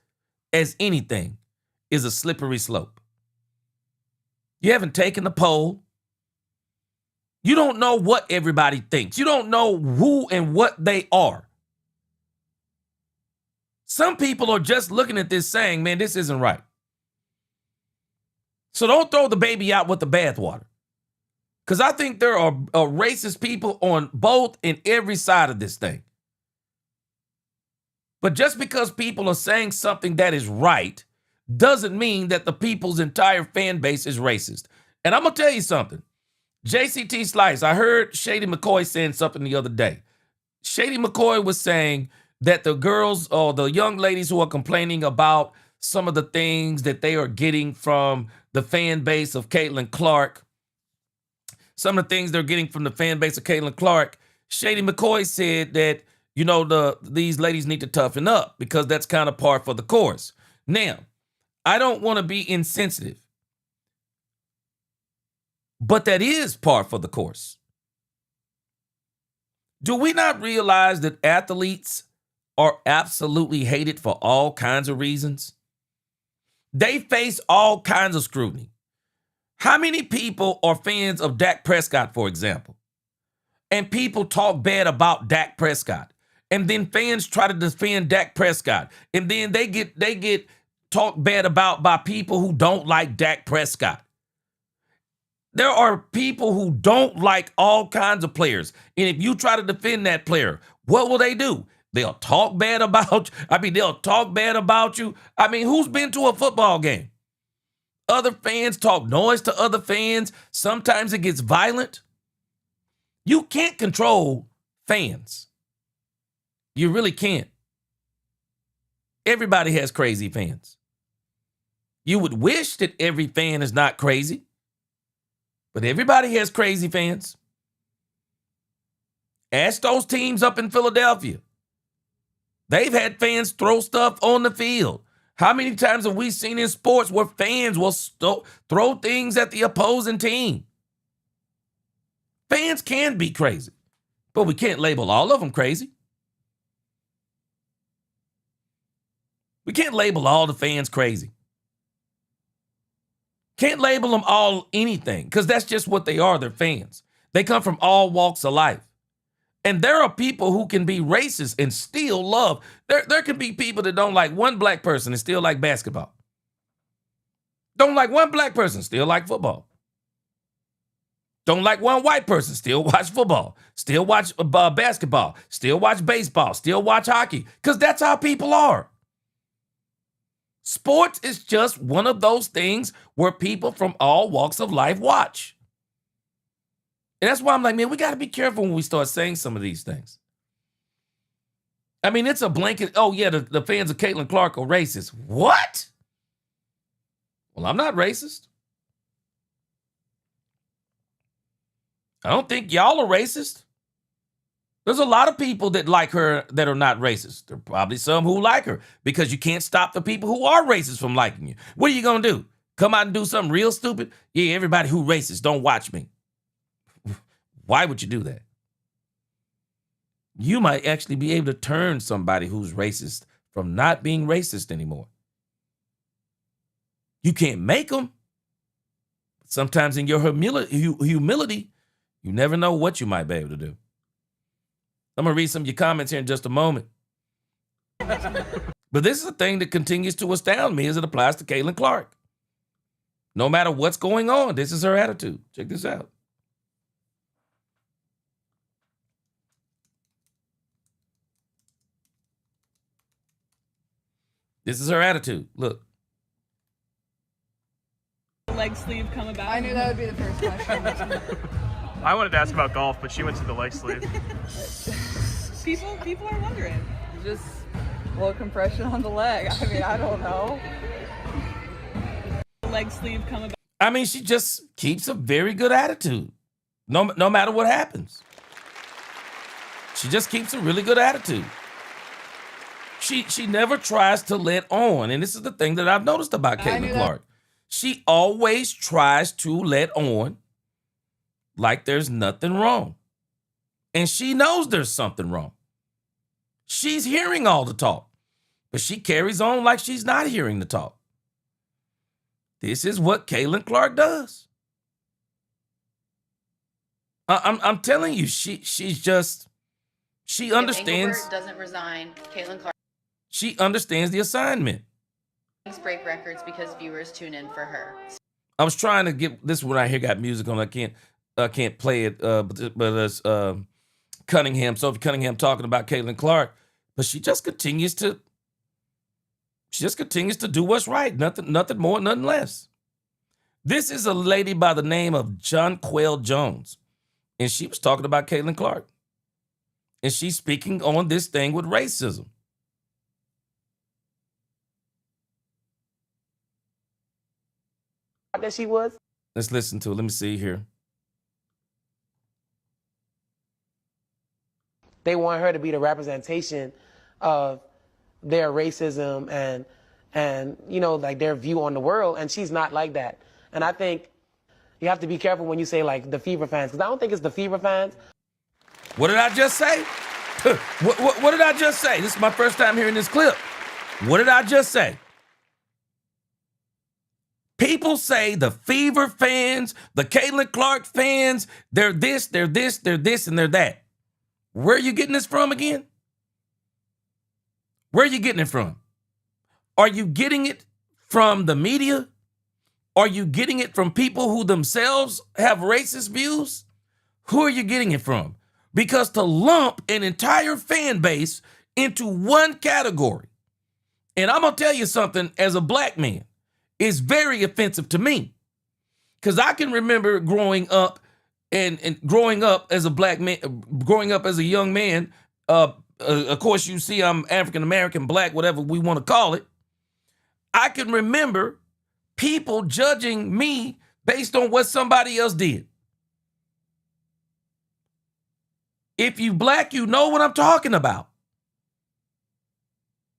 as anything is a slippery slope. You haven't taken the poll. You don't know what everybody thinks. You don't know who and what they are. Some people are just looking at this saying, man, this isn't right. So don't throw the baby out with the bathwater. Because I think there are racist people on both and every side of this thing. But just because people are saying something that is right doesn't mean that the people's entire fan base is racist. And I'm going to tell you something. JCT Slice, I heard Shady McCoy saying something the other day. Shady McCoy was saying that the girls or the young ladies who are complaining about some of the things that they are getting from the fan base of Caitlyn Clark, some of the things they're getting from the fan base of Caitlyn Clark, Shady McCoy said that, these ladies need to toughen up because that's kind of par for the course. Now, I don't want to be insensitive, but that is par for the course. Do we not realize that athletes are absolutely hated for all kinds of reasons? They face all kinds of scrutiny. How many people are fans of Dak Prescott, for example? And people talk bad about Dak Prescott. And then fans try to defend Dak Prescott. And then they get talked bad about by people who don't like Dak Prescott. There are people who don't like all kinds of players. And if you try to defend that player, what will they do? They'll talk bad about you. They'll talk bad about you. Who's been to a football game? Other fans talk noise to other fans. Sometimes it gets violent. You can't control fans. You really can't. Everybody has crazy fans. You would wish that every fan is not crazy, but everybody has crazy fans. Ask those teams up in Philadelphia. They've had fans throw stuff on the field. How many times have we seen in sports where fans will throw things at the opposing team? Fans can be crazy, but we can't label all of them crazy. We can't label all the fans crazy. Can't label them all anything because that's just what they are. They're fans. They come from all walks of life. And there are people who can be racist and still love. There can be people that don't like one black person and still like basketball. Don't like one black person, still like football. Don't like one white person, still watch football. Still watch basketball. Still watch baseball. Still watch hockey. Because that's how people are. Sports is just one of those things where people from all walks of life watch. And that's why I'm like, man, we got to be careful when we start saying some of these things. It's a blanket. Oh, yeah, the fans of Caitlyn Clark are racist. What? Well, I'm not racist. I don't think y'all are racist. There's a lot of people that like her that are not racist. There are probably some who like her because you can't stop the people who are racist from liking you. What are you going to do? Come out and do something real stupid? Yeah, everybody who racist, don't watch me. Why would you do that? You might actually be able to turn somebody who's racist from not being racist anymore. You can't make them. Sometimes in your humility, you never know what you might be able to do. I'm going to read some of your comments here in just a moment. But this is a thing that continues to astound me as it applies to Caitlyn Clark. No matter what's going on, this is her attitude. Check this out. This is her attitude. Look. Leg sleeve come about? I knew that would be the first question. I wanted to ask about golf, but she went to the leg sleeve. People are wondering. Just a little compression on the leg. I don't know. Leg sleeve come about? She just keeps a very good attitude. No matter what happens. She just keeps a really good attitude. She never tries to let on. And this is the thing that I've noticed about Caitlyn Clark. She always tries to let on like there's nothing wrong. And she knows there's something wrong. She's hearing all the talk, but she carries on like she's not hearing the talk. This is what Caitlyn Clark does. I'm telling you, she understands. Engelbert doesn't resign. Caitlyn Clark. She understands the assignment. Break records because viewers tune in for her. I was trying to get this one right here. Got music on. I can't play it. But it's Cunningham, Sophie Cunningham, talking about Caitlyn Clark. But she just continues to do what's right. Nothing more, nothing less. This is a lady by the name of Jonquel Jones, and she was talking about Caitlyn Clark. and she's speaking on this thing with racism. That she was. Let's listen to it. Let me see here. They want her to be the representation of their racism and you know, like their view on the world, and she's not like that. And I think you have to be careful when you say like the Fever fans, because I don't think it's the Fever fans. What did I just say? what did I just say? This is my first time hearing this clip. What did I just say? People say the Fever fans, the Caitlyn Clark fans, they're this, they're this, they're this, and they're that. Where are you getting this from again? Where are you getting it from? Are you getting it from the media? Are you getting it from people who themselves have racist views? Who are you getting it from? Because to lump an entire fan base into one category, and I'm going to tell you something as a black man, is very offensive to me. Because I can remember growing up and growing up as a black man, growing up as a young man. Of course, you see I'm African-American, black, whatever we want to call it. I can remember people judging me based on what somebody else did. If you black, you know what I'm talking about.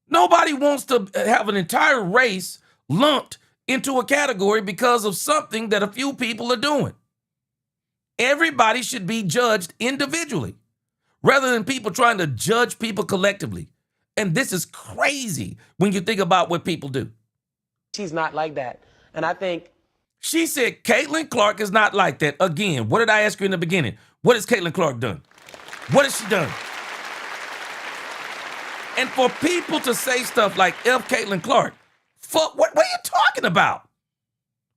Nobody wants to have an entire race lumped into a category because of something that a few people are doing. Everybody should be judged individually rather than people trying to judge people collectively. And this is crazy when you think about what people do. She's not like that. And I think she said Caitlyn Clark is not like that. Again, what did I ask you in the beginning? What has Caitlyn Clark done? What has she done? And for people to say stuff like F. Caitlyn Clark, fuck, what are you talking about?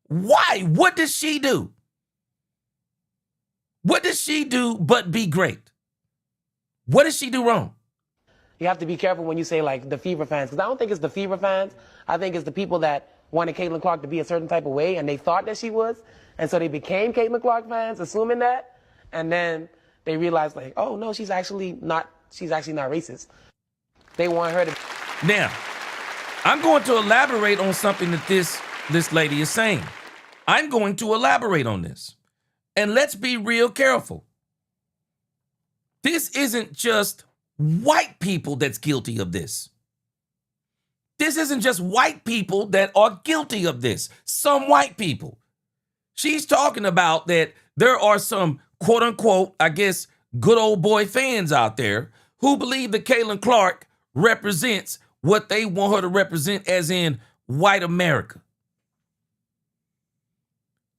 Why? What does she do? What does she do but be great? What does she do wrong? you have to be careful when you say like the Fever fans, because I don't think it's the Fever fans. I think it's the people that wanted Caitlyn Clark to be a certain type of way, and they thought that she was, and so they became Caitlyn Clark fans, assuming that, and then they realized like, oh no, she's actually not racist. They want her to. Now, I'm going to elaborate on something that this lady is saying. I'm going to elaborate on this. And let's be real careful. This isn't just white people that's guilty of this. This isn't just white people that are guilty of this. Some white people. She's talking about that there are some quote unquote, I guess, good old boy fans out there who believe that Caitlyn Clark represents what they want her to represent, as in white America.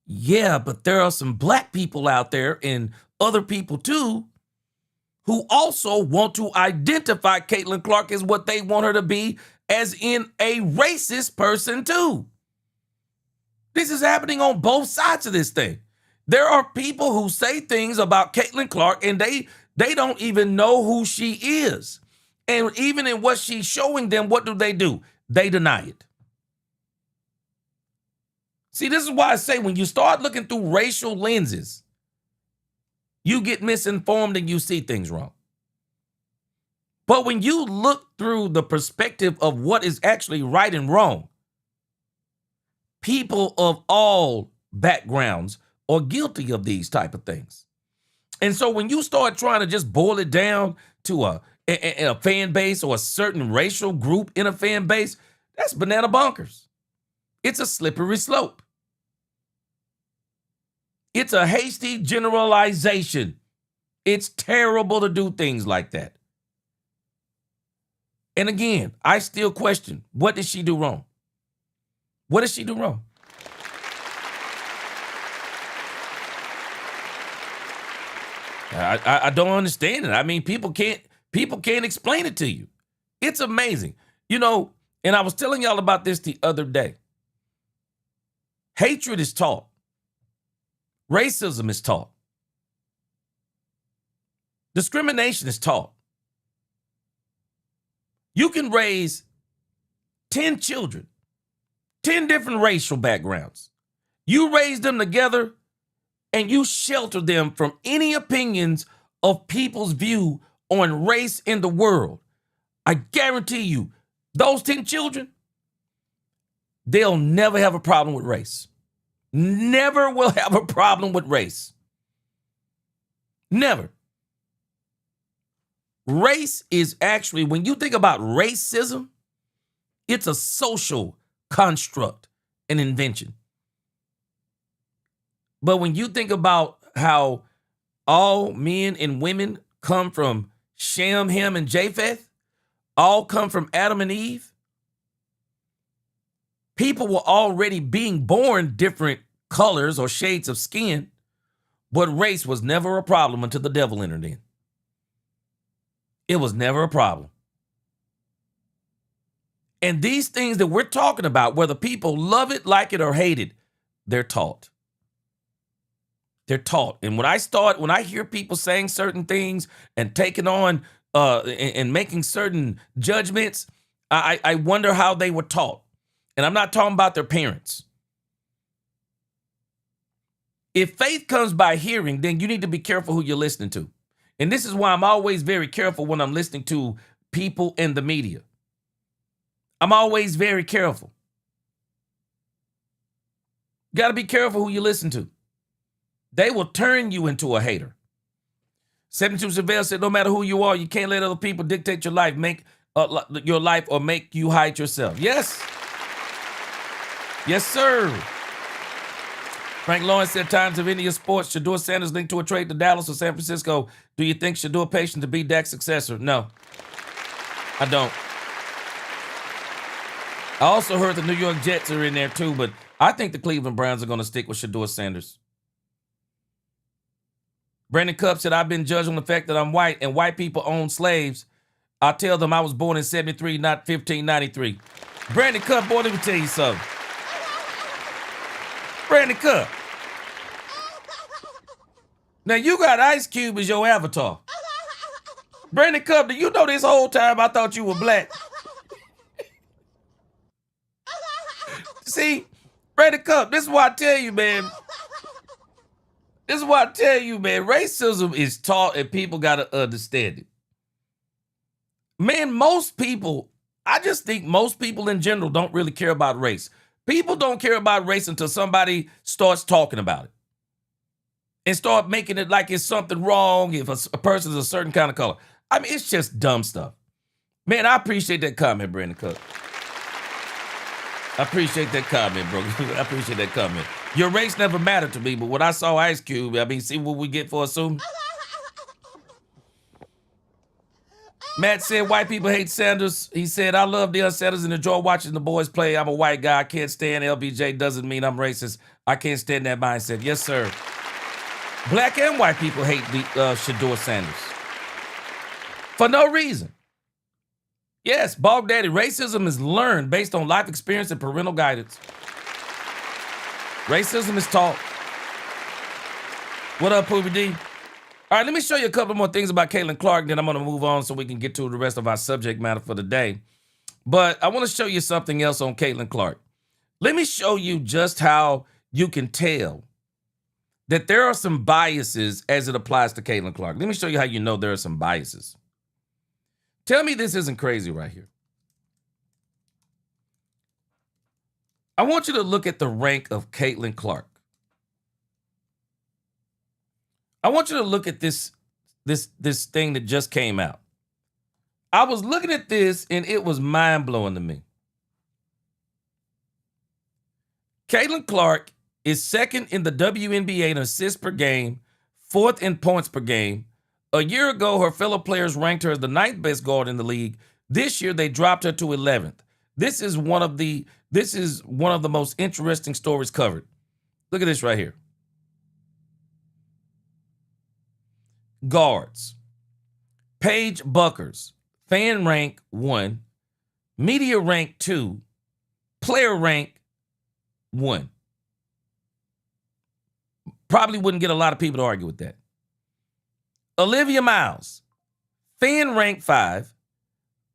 Yeah, but there are some black people out there and other people too who also want to identify Caitlyn Clark as what they want her to be, as in a racist person too. This is happening on both sides of this thing. There are people who say things about Caitlyn Clark and they don't even know who she is. And even in what she's showing them, what do? They deny it. See, this is why I say when you start looking through racial lenses, you get misinformed and you see things wrong. But when you look through the perspective of what is actually right and wrong, people of all backgrounds are guilty of these type of things. And so when you start trying to just boil it down to a fan base or a certain racial group in a fan base, that's banana bonkers. It's a slippery slope. It's a hasty generalization. It's terrible to do things like that. And again, I still question, what did she do wrong? What did she do wrong? I don't understand it. I mean, people can't explain it to you. It's amazing. You know, and I was telling y'all about this the other day. Hatred is taught. Racism is taught. Discrimination is taught. You can raise 10 children, 10 different racial backgrounds. You raise them together and you shelter them from any opinions of people's view on race in the world, I guarantee you, those 10 children, they'll never have a problem with race. Never will have a problem with race. Never. Race is actually, when you think about racism, it's a social construct, an invention. But when you think about how all men and women come from Shem, Ham, and Japheth, all come from Adam and Eve, people were already being born different colors or shades of skin, but race was never a problem until the devil entered in. It was never a problem. And these things that we're talking about, whether people love it, like it, or hate it, they're taught. They're taught. And when I hear people saying certain things and taking on and making certain judgments, I wonder how they were taught. And I'm not talking about their parents. If faith comes by hearing, then you need to be careful who you're listening to. And this is why I'm always very careful when I'm listening to people in the media. I'm always very careful. Got to be careful who you listen to. They will turn you into a hater. 72 Chevelle said, no matter who you are, you can't let other people dictate your life, make your life, or make you hide yourself. Yes. Yes, sir. Frank Lawrence said, Times of India Sports, Shedeur Sanders linked to a trade to Dallas or San Francisco. Do you think Shedeur patient to be Dak's successor? No, I don't. I also heard the New York Jets are in there too, but I think the Cleveland Browns are going to stick with Shedeur Sanders. Brandon Cupp said, I've been judged on the fact that I'm white and white people own slaves. I tell them I was born in 73, not 1593. Brandon Cupp, boy, let me tell you something. Brandon Cupp. Now, you got Ice Cube as your avatar. Brandon Cupp, do you know this whole time I thought you were black? See, Brandon Cupp, this is why I tell you, man. This is why I tell you, man, racism is taught and people got to understand it. Man, most people, I just think most people in general don't really care about race. People don't care about race until somebody starts talking about it and start making it like it's something wrong if a person's a certain kind of color. I mean, it's just dumb stuff. Man, I appreciate that comment, Brandon Cook. I appreciate that comment, bro. I appreciate that comment. Your race never mattered to me, but when I saw Ice Cube, I mean, see what we get for assuming? Matt said white people hate Sanders. He said, I love Deion Sanders and enjoy watching the boys play. I'm a white guy. I can't stand LBJ. Doesn't mean I'm racist. I can't stand that mindset. Yes, sir. Black and white people hate Shedeur Sanders. For no reason. Yes, Bog Daddy, racism is learned based on life experience and parental guidance. Racism is taught. What up, Poobie D? All right, let me show you a couple more things about Caitlyn Clark, then I'm going to move on so we can get to the rest of our subject matter for the day. But I want to show you something else on Caitlyn Clark. Let me show you just how you can tell that there are some biases as it applies to Caitlyn Clark. Let me show you how you know there are some biases. Tell me this isn't crazy right here. I want you to look at the rank of Caitlyn Clark. I want you to look at this thing that just came out. I was looking at this and it was mind-blowing to me. Caitlyn Clark is second in the WNBA in assists per game, fourth in points per game. A year ago, her fellow players ranked her as the 9th best guard in the league. This year, they dropped her to 11th. This is one of the most interesting stories covered. Look at this right here. Guards. Paige Buckers, fan rank 1, media rank 2, player rank 1. Probably wouldn't get a lot of people to argue with that. Olivia Miles, fan rank 5,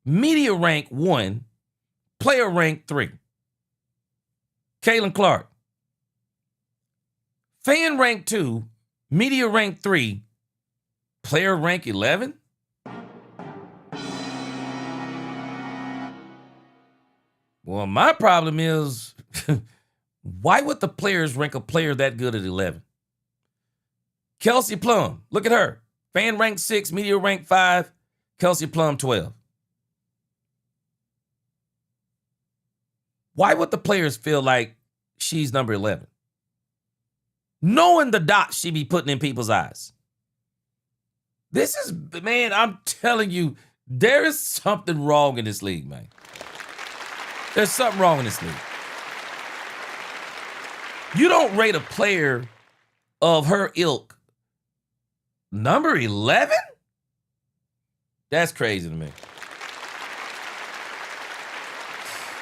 media rank 1, player rank 3. Caitlyn Clark, fan rank 2, media rank 3, player rank 11? Well, my problem is, why would the players rank a player that good at 11? Kelsey Plum, look at her. Fan rank 6, media rank 5, Kelsey Plum 12. Why would the players feel like she's number 11? Knowing the dots she be putting in people's eyes. This is, man, I'm telling you, there is something wrong in this league, man. There's something wrong in this league. You don't rate a player of her ilk number 11? That's crazy to me.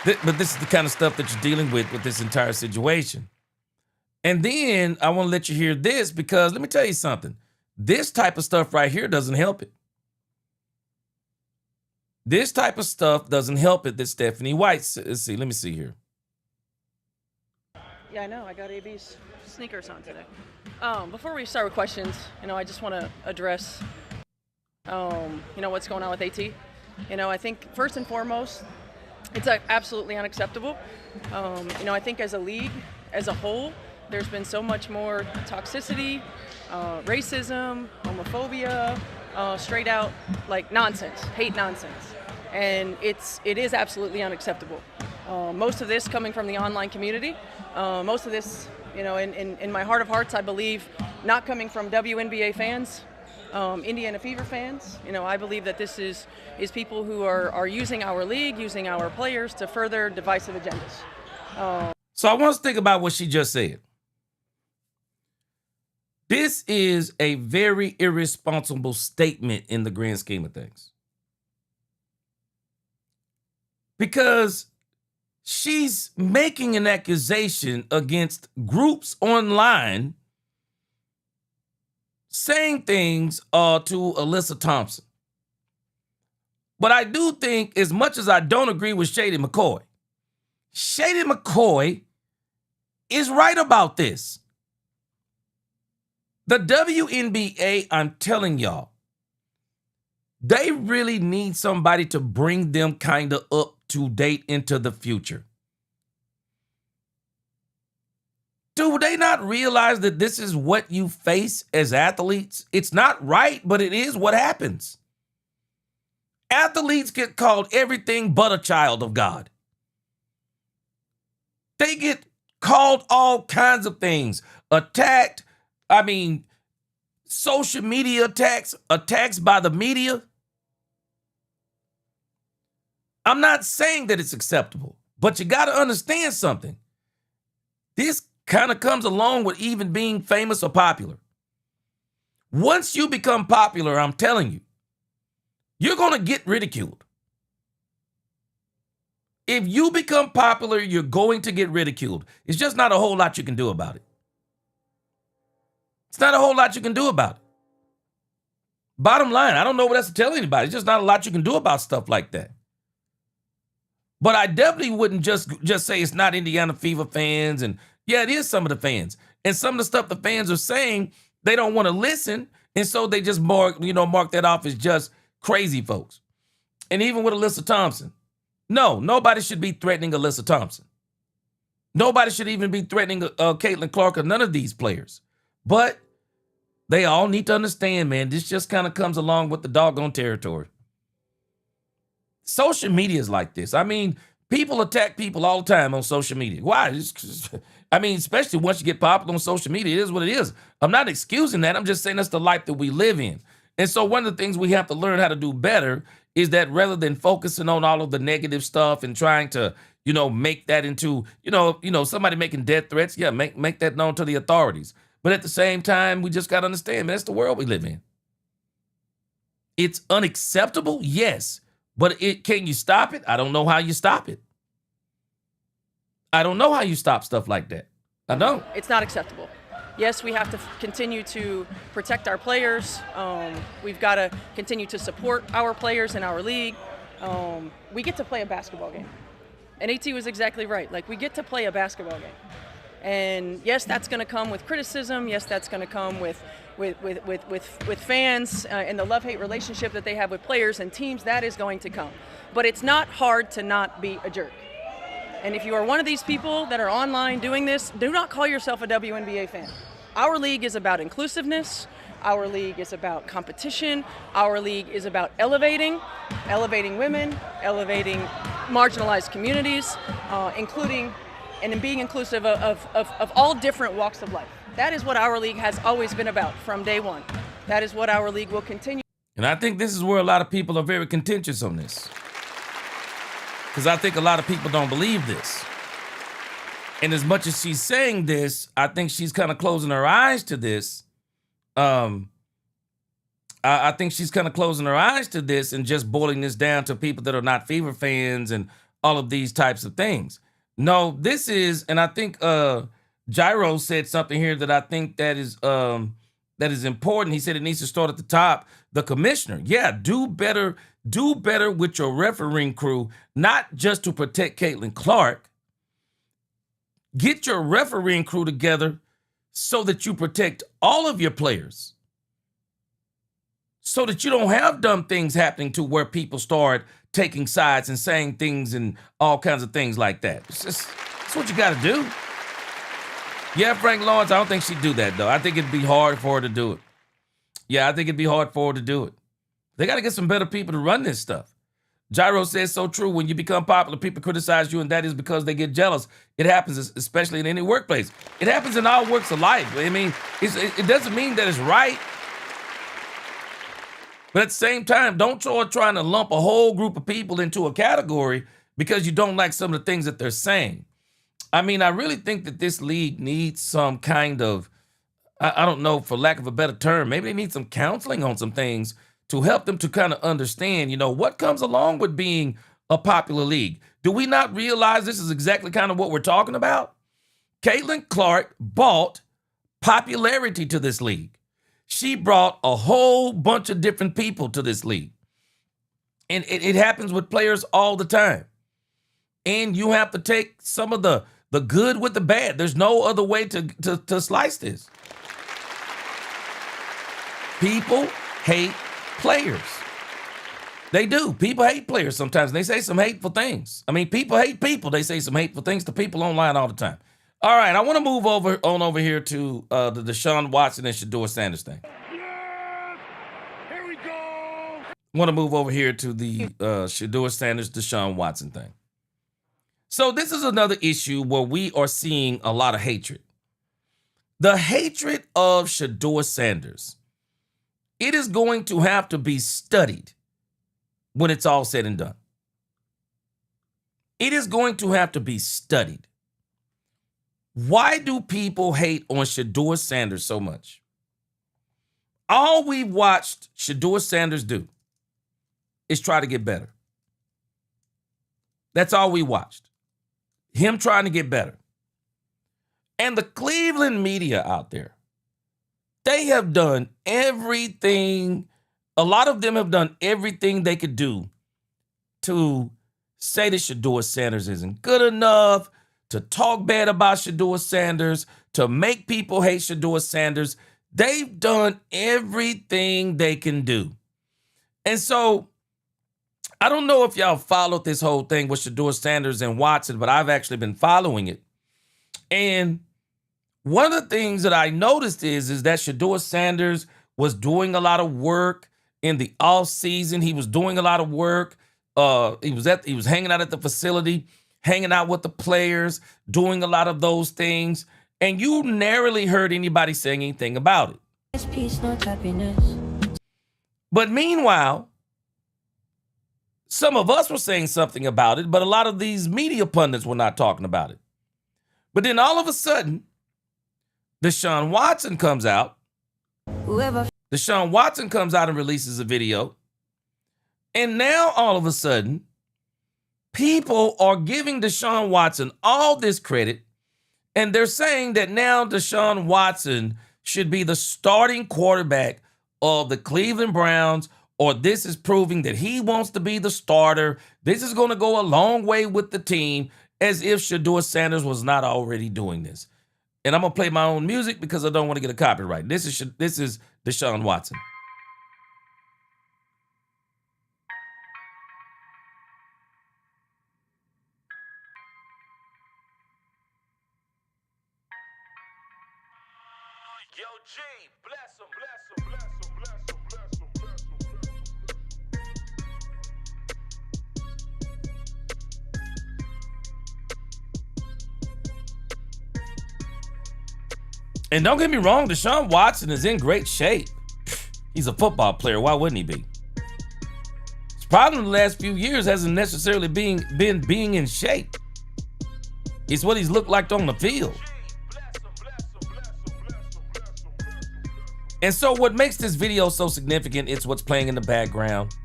But this is the kind of stuff that you're dealing with this entire situation. And then I want to let you hear this, because let me tell you something. This type of stuff right here doesn't help it. This type of stuff doesn't help it that Stephanie White, let's see, let me see here. Yeah, I know. I got AB's sneakers on today. Before we start with questions, I just want to address, what's going on with AT. I think first and foremost, it's absolutely unacceptable. I think as a league, as a whole, there's been so much more toxicity, racism, homophobia, straight out like nonsense, hate nonsense. And it is absolutely unacceptable. Most of this coming from the online community. Most of this, in my heart of hearts, I believe, not coming from WNBA fans, Indiana Fever fans. I believe that this is people who are using our league, using our players to further divisive agendas. So I want us to think about what she just said. This is a very irresponsible statement in the grand scheme of things. Because she's making an accusation against groups online saying things to Alyssa Thompson. But I do think, as much as I don't agree with Shady McCoy is right about this. The WNBA, I'm telling y'all, they really need somebody to bring them kind of up to date into the future. Do they not realize that this is what you face as athletes? It's not right, but it is what happens. Athletes get called everything but a child of God. They get called all kinds of things. Attacked. Social media attacks by the media. I'm not saying that it's acceptable, but you got to understand something. This kind of comes along with even being famous or popular. Once you become popular, I'm telling you, you're going to get ridiculed. If you become popular, you're going to get ridiculed. It's just not a whole lot you can do about it. It's not a whole lot you can do about it. Bottom line, I don't know what else to tell anybody. It's just not a lot you can do about stuff like that. But I definitely wouldn't just say it's not Indiana Fever fans. And yeah, it is some of the fans. And some of the stuff the fans are saying, they don't want to listen. And so they just mark that off as just crazy folks. And even with Alyssa Thompson, no, nobody should be threatening Alyssa Thompson. Nobody should even be threatening Caitlyn Clark or none of these players. But they all need to understand, man, this just kind of comes along with the doggone territory. Social media is like this. People attack people all the time on social media. Why? Especially once you get popular on social media, it is what it is. I'm not excusing that. I'm just saying that's the life that we live in. And so one of the things we have to learn how to do better is that rather than focusing on all of the negative stuff and trying to, make that into, somebody making death threats, yeah, make that known to the authorities. But at the same time, we just got to understand, man, that's the world we live in. It's unacceptable, yes. But can you stop it? I don't know how you stop it. I don't know how you stop stuff like that. I don't. It's not acceptable. Yes, we have to continue to protect our players. We've got to continue to support our players in our league. We get to play a basketball game. And AT was exactly right. We get to play a basketball game. And yes, that's going to come with criticism. Yes, that's going to come with fans and the love-hate relationship that they have with players and teams. That is going to come. But it's not hard to not be a jerk. And if you are one of these people that are online doing this, do not call yourself a WNBA fan. Our league is about inclusiveness. Our league is about competition. Our league is about elevating women, elevating marginalized communities, including and being inclusive of all different walks of life. That is what our league has always been about from day one. That is what our league will continue. And I think this is where a lot of people are very contentious on this. Because I think a lot of people don't believe this. And as much as she's saying this, I think she's kind of closing her eyes to this. I think she's kind of closing her eyes to this and just boiling this down to people that are not Fever fans and all of these types of things. No, this is, and I think Gyro said something here that I think that is important. He said it needs to start at the top. The commissioner, yeah, do better with your refereeing crew, not just to protect Caitlyn Clark. Get your refereeing crew together so that you protect all of your players. So that you don't have dumb things happening to where people start taking sides and saying things and all kinds of things like that. That's what you got to do. Yeah, Frank Lawrence, I don't think she'd do that, though. I think it'd be hard for her to do it. Yeah, I think it'd be hard for her to do it. They got to get some better people to run this stuff. Gyro says so true. When you become popular, people criticize you, and that is because they get jealous. It happens, especially in any workplace. It happens in all works of life. I mean, it doesn't mean that it's right. But at the same time, don't start trying to lump a whole group of people into a category because you don't like some of the things that they're saying. I mean, I really think that this league needs some kind of, I don't know, for lack of a better term, maybe they need some counseling on some things to help them to kind of understand, what comes along with being a popular league. Do we not realize this is exactly kind of what we're talking about? Caitlyn Clark brought popularity to this league. She brought a whole bunch of different people to this league. And it happens with players all the time. And you have to take some of the good with the bad. There's no other way to slice this. People hate players. They do. People hate players sometimes. They say some hateful things. I mean, people hate people. They say some hateful things to people online all the time. All right, I want to move over here to the Deshaun Watson and Shedeur Sanders thing. Yes! Here we go! I want to move over here to the Shedeur Sanders, Deshaun Watson thing. So this is another issue where we are seeing a lot of hatred. The hatred of Shedeur Sanders. It is going to have to be studied when it's all said and done. It is going to have to be studied. Why do people hate on Shedeur Sanders so much? All we've watched Shedeur Sanders do is try to get better. That's all we watched. Him trying to get better. And the Clevelad media out there, they have done everything. A lot of them have done everything they could do to say that Shedeur Sanders isn't good enough, to talk bad about Shedeur Sanders, to make people hate Shedeur Sanders. They've done everything they can do. And so I don't know if y'all followed this whole thing with Shedeur Sanders and Watson, but I've actually been following it. And one of the things that I noticed is that Shedeur Sanders was doing a lot of work in the off season. He was doing a lot of work. He was hanging out at the facility, hanging out with the players, doing a lot of those things. And you narrowly heard anybody saying anything about it. It's peace, not happiness. But meanwhile, some of us were saying something about it, but a lot of these media pundits were not talking about it. But then all of a sudden, Deshaun Watson comes out. Deshaun Watson comes out and releases a video. And now all of a sudden, people are giving Deshaun Watson all this credit. And they're saying that now Deshaun Watson should be the starting quarterback of the Cleveland Browns, or this is proving that he wants to be the starter. This is going to go a long way with the team, as if Shedeur Sanders was not already doing this. And I'm going to play my own music because I don't want to get a copyright. This is Deshaun Watson. And don't get me wrong, Deshaun Watson is in great shape. He's a football player. Why wouldn't he be? His problem in the last few years hasn't necessarily been being in shape. It's what he's looked like on the field. And so what makes this video so significant, it's what's playing in the background.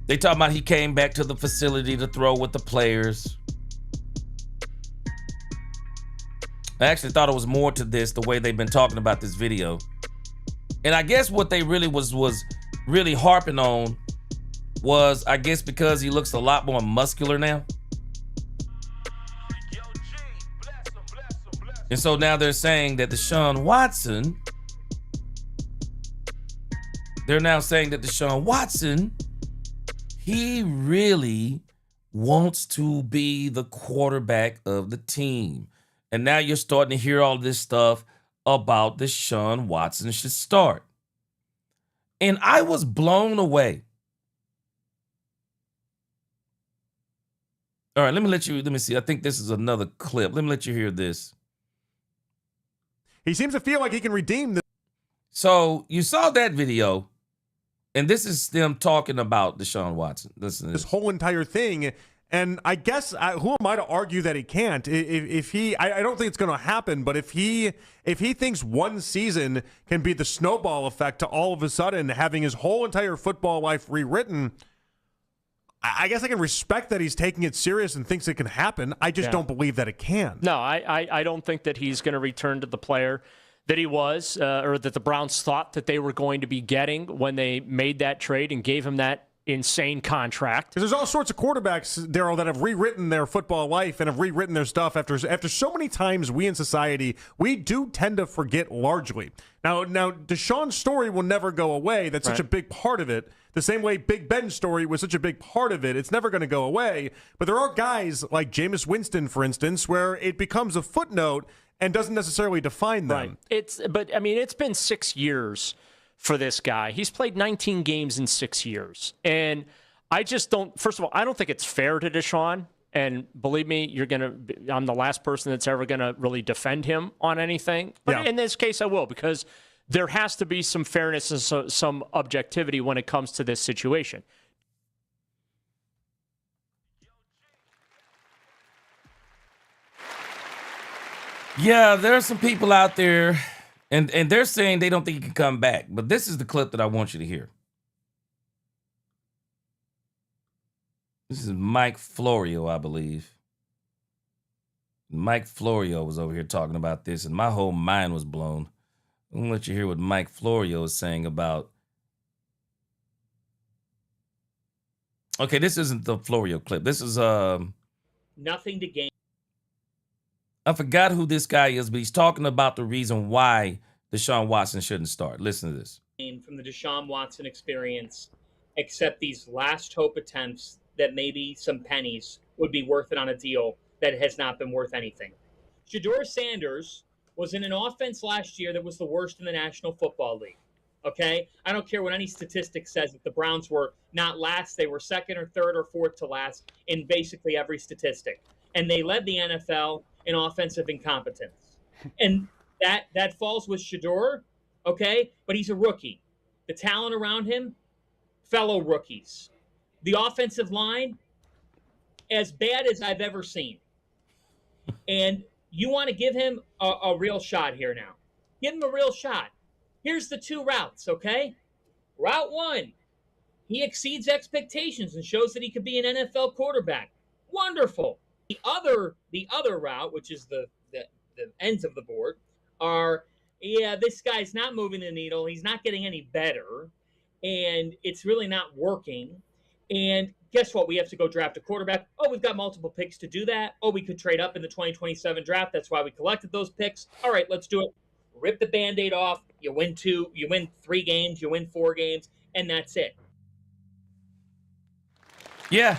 They talk about he came back to the facility to throw with the players. I actually thought it was more to this, the way they've been talking about this video. And I guess what they really was really harping on was, I guess because he looks a lot more muscular now. And so now they're saying that Deshaun Watson, he really wants to be the quarterback of the team. And now you're starting to hear all this stuff about Deshaun Watson should start. And I was blown away. All right, let me see. I think this is another clip. Let me let you hear this. He seems to feel like he can redeem this. So you saw that video, and this is them talking about Deshaun Watson. Listen to this whole entire thing. And I guess, who am I to argue that he can't? If he, I don't think it's going to happen, but if he thinks one season can be the snowball effect to all of a sudden having his whole entire football life rewritten, I guess I can respect that he's taking it serious and thinks it can happen. I just don't believe that it can. No, I don't think that he's going to return to the player that he was, or that the Browns thought that they were going to be getting when they made that trade and gave him that insane contract. Because there's all sorts of quarterbacks, Daryl, that have rewritten their football life and have rewritten their stuff after so many times. We in society, we do tend to forget largely. Now Deshaun's story will never go away. That's such a big part of it. The same way Big Ben's story was such a big part of it. It's never going to go away. But there are guys like Jameis Winston, for instance, where it becomes a footnote and doesn't necessarily define them. Right. But it's been 6 years for this guy. He's played 19 games in 6 years. And I just don't, first of all, I don't think it's fair to Deshaun. And believe me, I'm the last person that's ever going to really defend him on anything. But in this case, I will, because there has to be some fairness and some objectivity when it comes to this situation. Yeah, there are some people out there, and they're saying they don't think he can come back. But this is the clip that I want you to hear. This is Mike Florio, I believe. Mike Florio was over here talking about this, and my whole mind was blown. I'm going to let you hear what Mike Florio is saying about... Okay, this isn't the Florio clip. This is... Nothing to gain. I forgot who this guy is, but he's talking about the reason why Deshaun Watson shouldn't start. Listen to this. From the Deshaun Watson experience, except these last hope attempts that maybe some pennies would be worth it on a deal that has not been worth anything. Shedeur Sanders was in an offense last year that was the worst in the National Football League. Okay? I don't care what any statistic says that the Browns were not last. They were second or third or fourth to last in basically every statistic. And they led the NFL in offensive incompetence. And that falls with Shedeur, okay? But he's a rookie. The talent around him, fellow rookies. The offensive line, as bad as I've ever seen. And you want to give him a real shot here now. Give him a real shot. Here's the two routes, okay? Route one, he exceeds expectations and shows that he could be an NFL quarterback. Wonderful. The other route, which is the ends of the board, are, this guy's not moving the needle. He's not getting any better, and it's really not working. And guess what? We have to go draft a quarterback. Oh, we've got multiple picks to do that. Oh, we could trade up in the 2027 draft. That's why we collected those picks. All right, let's do it. Rip the Band-Aid off. You win 2, you win 3 games, you win 4 games, and that's it. Yeah.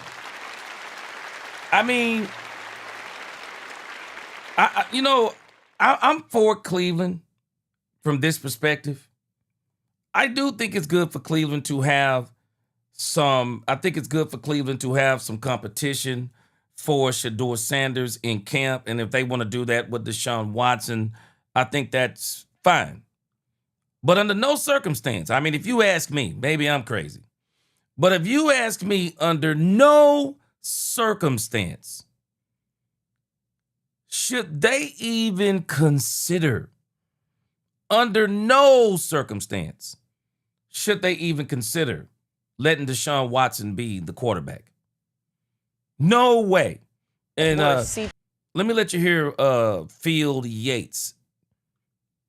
I mean, I'm for Cleveland from this perspective. I do think it's good for Cleveland to have some competition for Shedeur Sanders in camp. And if they want to do that with Deshaun Watson, I think that's fine. But under no circumstance, I mean, if you ask me, maybe I'm crazy, but if you ask me, under no circumstance should they even consider, under no circumstance should they even consider letting Deshaun Watson be the quarterback. No way. And let me let you hear Field Yates,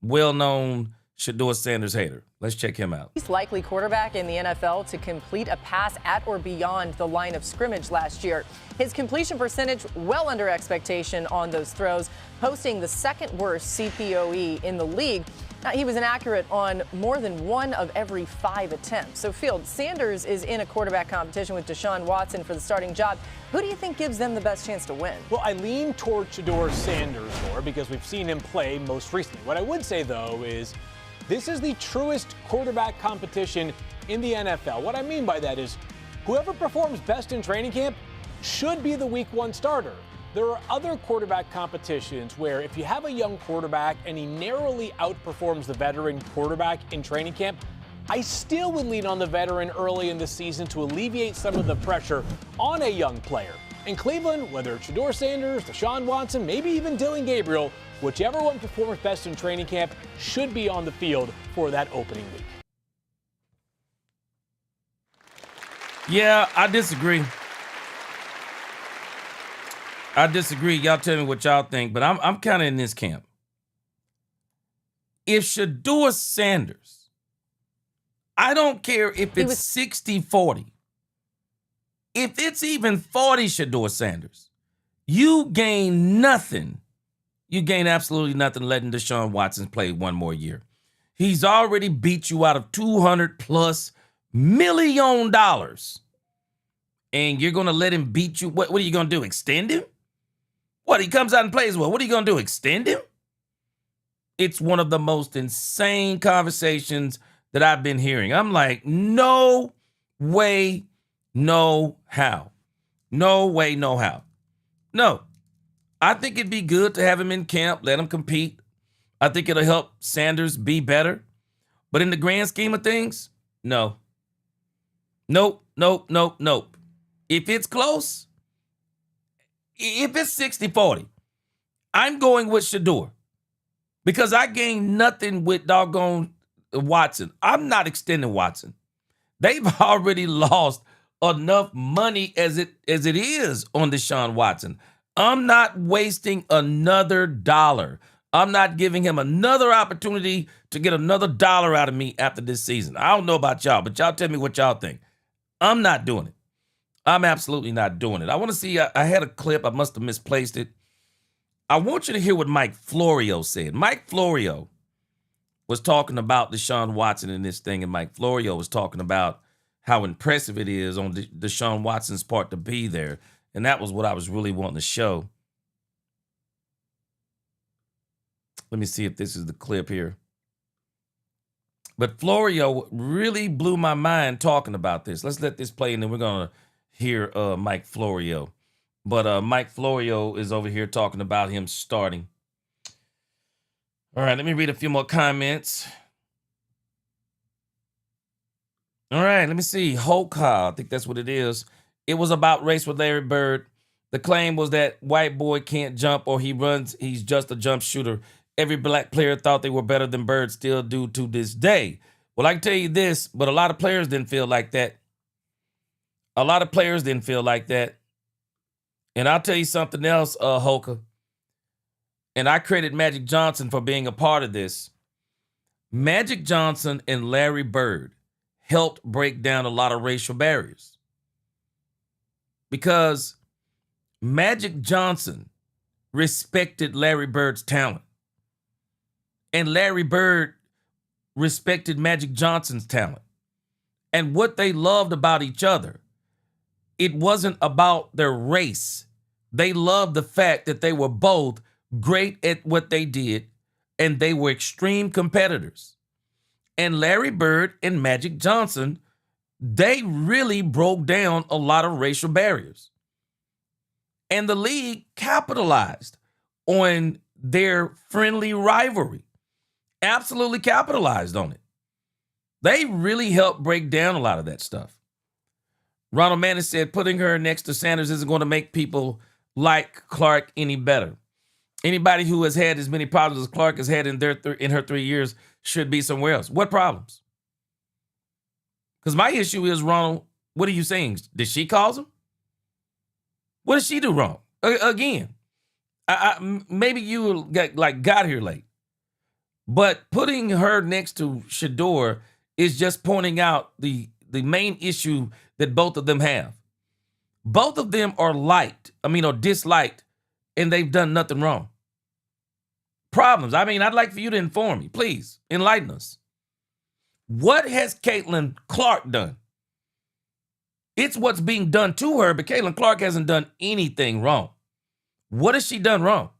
well-known Shedeur Sanders hater. Let's check him out. He's likely quarterback in the NFL to complete a pass at or beyond the line of scrimmage last year. His completion percentage well under expectation on those throws, posting the second worst CPOE in the league. Now, he was inaccurate on more than 1 of every 5 attempts. So, Field, Sanders is in a quarterback competition with Deshaun Watson for the starting job. Who do you think gives them the best chance to win? Well, I lean toward Shedeur Sanders more because we've seen him play most recently. What I would say, though, is this is the truest quarterback competition in the NFL. What I mean by that is whoever performs best in training camp should be the week 1 starter. There are other quarterback competitions where if you have a young quarterback and he narrowly outperforms the veteran quarterback in training camp, I still would lean on the veteran early in the season to alleviate some of the pressure on a young player. In Cleveland, whether it's Shedeur Sanders, Deshaun Watson, maybe even Dylan Gabriel, whichever one performs best in training camp should be on the field for that opening week. Yeah, I disagree. Y'all tell me what y'all think, but I'm kind of in this camp. If Shedeur Sanders, I don't care if it's 60-40. If it's even 40 Shedeur Sanders, you gain nothing. You gain absolutely nothing letting Deshaun Watson play one more year. He's already beat you out of $200+ million. And you're going to let him beat you? What are you going to do, extend him? What, he comes out and plays well. What are you going to do, extend him? It's one of the most insane conversations that I've been hearing. I'm like, no way, no how. No way, no how. No. I think it'd be good to have him in camp, let him compete. I think it'll help Sanders be better. But in the grand scheme of things, no. Nope. If it's close, if it's 60-40, I'm going with Shedeur because I gain nothing with doggone Watson. I'm not extending Watson. They've already lost enough money as it is on Deshaun Watson. I'm not wasting another dollar. I'm not giving him another opportunity to get another dollar out of me after this season. I don't know about y'all, but y'all tell me what y'all think. I'm not doing it. I'm absolutely not doing it. I want to see, I had a clip. I must have misplaced it. I want you to hear what Mike Florio said. Mike Florio was talking about Deshaun Watson in this thing, and Mike Florio was talking about how impressive it is on Deshaun Watson's part to be there. And that was what I was really wanting to show. Let me see if this is the clip here. But Florio really blew my mind talking about this. Let's let this play, and then we're going to hear Mike Florio. But Mike Florio is over here talking about him starting. All right, let me read a few more comments. All right, let me see. Hoka, I think that's what it is. It was about race with Larry Bird. The claim was that white boy can't jump or he's just a jump shooter. Every black player thought they were better than Bird, still do to this day. Well, I can tell you this, but a lot of players didn't feel like that. And I'll tell you something else, Hoka. And I credit Magic Johnson for being a part of this. Magic Johnson and Larry Bird helped break down a lot of racial barriers. Because Magic Johnson respected Larry Bird's talent. And Larry Bird respected Magic Johnson's talent. And what they loved about each other, it wasn't about their race. They loved the fact that they were both great at what they did and they were extreme competitors. And Larry Bird and Magic Johnson, they really broke down a lot of racial barriers. And the league capitalized on their friendly rivalry. Absolutely capitalized on it. They really helped break down a lot of that stuff. Ronald Manning said putting her next to Sanders isn't going to make people like Clark any better. Anybody who has had as many problems as Clark has had in her 3 years should be somewhere else. What problems? Because my issue is, Ronald, what are you saying? Did she cause him? What did she do wrong? Again, maybe you got here late. But putting her next to Shedeur is just pointing out the main issue that both of them have. Both of them are disliked, and they've done nothing wrong. Problems. I'd like for you to inform me. Please, enlighten us. What has Caitlyn Clark done? It's what's being done to her, but Caitlyn Clark hasn't done anything wrong. What has she done wrong?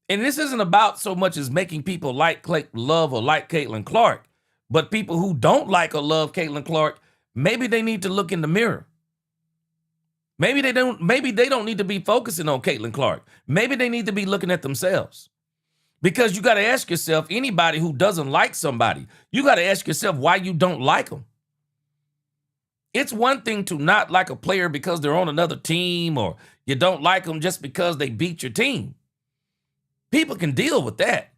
And this isn't about so much as making people love or like Caitlyn Clark, but people who don't like or love Caitlyn Clark, maybe they need to look in the mirror. Maybe they don't need to be focusing on Caitlyn Clark. Maybe they need to be looking at themselves. Because you got to ask yourself, anybody who doesn't like somebody, you got to ask yourself why you don't like them. It's one thing to not like a player because they're on another team, or you don't like them just because they beat your team. People can deal with that.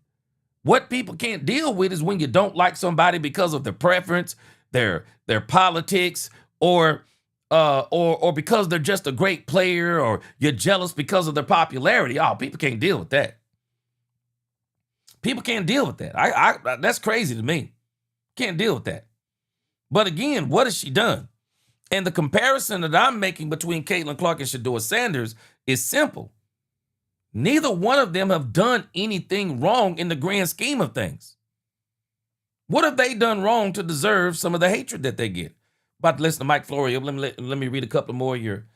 What people can't deal with is when you don't like somebody because of their preference, their politics, or because they're just a great player, or you're jealous because of their popularity. Oh, people can't deal with that. People can't deal with that. I that's crazy to me. Can't deal with that. But again, what has she done? And the comparison that I'm making between Caitlyn Clark and Shedeur Sanders is simple. Neither one of them have done anything wrong in the grand scheme of things. What have they done wrong to deserve some of the hatred that they get? About to listen to Mike Florio. Let me read a couple more of your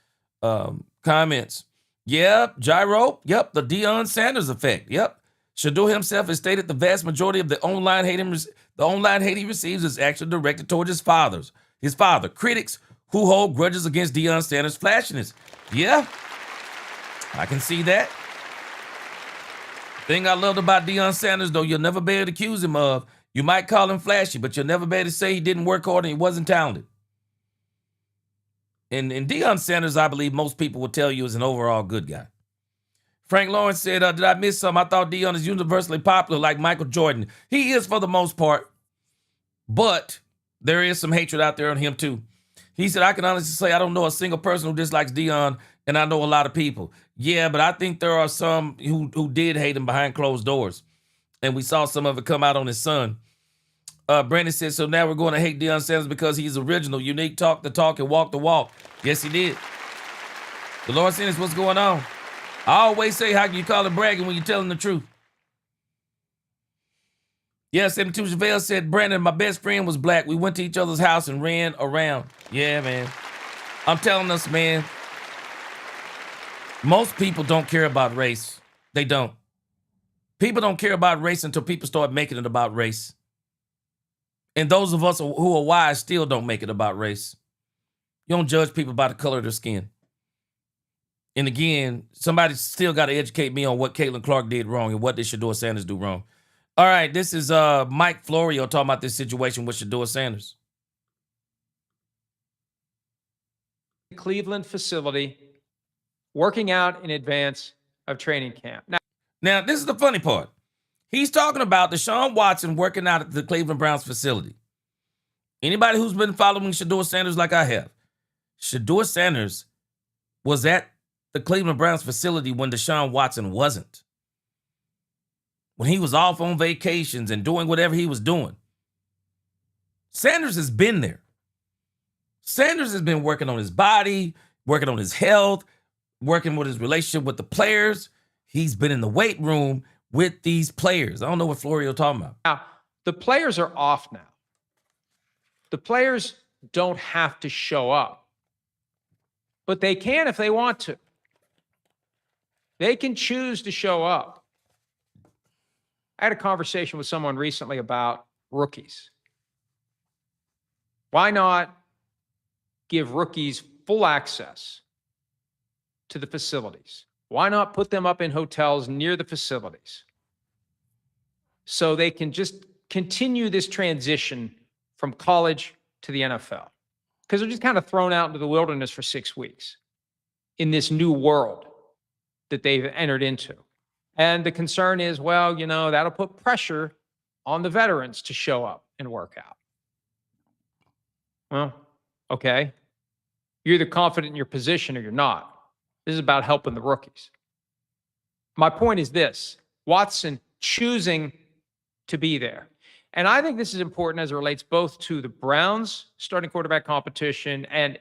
comments. Yep, Gyro. Yep, the Deion Sanders effect. Yep. Shedeur himself has stated the vast majority of the online hate he receives is actually directed towards his father. Critics who hold grudges against Deion Sanders' flashiness. Yeah, I can see that. Thing I loved about Deion Sanders, though, you'll never be able to accuse him of. You might call him flashy, but you'll never be able to say he didn't work hard and he wasn't talented. And Deion Sanders, I believe most people will tell you, is an overall good guy. Frank Lawrence said, did I miss something? I thought Deion is universally popular like Michael Jordan. He is for the most part, but there is some hatred out there on him too. He said, I can honestly say I don't know a single person who dislikes Deion, and I know a lot of people. Yeah, but I think there are some who did hate him behind closed doors. And we saw some of it come out on his son. Brandon said, so now we're going to hate Deion Sanders because he's original, unique, talk the talk, and walk the walk. Yes, he did. The Lord Sanders, what's going on? I always say, how can you call it bragging when you're telling the truth? Yeah, 72 Javale said, Brandon, my best friend was black. We went to each other's house and ran around. Yeah, man. I'm telling us, man, most people don't care about race. They don't. People don't care about race until people start making it about race. And those of us who are wise still don't make it about race. You don't judge people by the color of their skin. And again, somebody still got to educate me on what Caitlyn Clark did wrong and what did Shedeur Sanders do wrong. All right, this is Mike Florio talking about this situation with Shedeur Sanders. Cleveland facility, working out in advance of training camp. Now, this is the funny part. He's talking about Deshaun Watson working out at the Cleveland Browns facility. Anybody who's been following Shedeur Sanders like I have, Shedeur Sanders was at the Cleveland Browns facility when Deshaun Watson wasn't. When he was off on vacations and doing whatever he was doing. Sanders has been there. Sanders has been working on his body, working on his health, working with his relationship with the players. He's been in the weight room with these players. I don't know what Florio talking about. Now, the players are off now. The players don't have to show up, but they can if they want to. They can choose to show up. I had a conversation with someone recently about rookies. Why not give rookies full access to the facilities? Why not put them up in hotels near the facilities so they can just continue this transition from college to the NFL? Because they're just kind of thrown out into the wilderness for 6 weeks in this new world that they've entered into. And the concern is, well, you know, that'll put pressure on the veterans to show up and work out. Well, okay. You're either confident in your position or you're not. This is about helping the rookies. My point is this: Watson choosing to be there. And I think this is important as it relates both to the Browns starting quarterback competition, and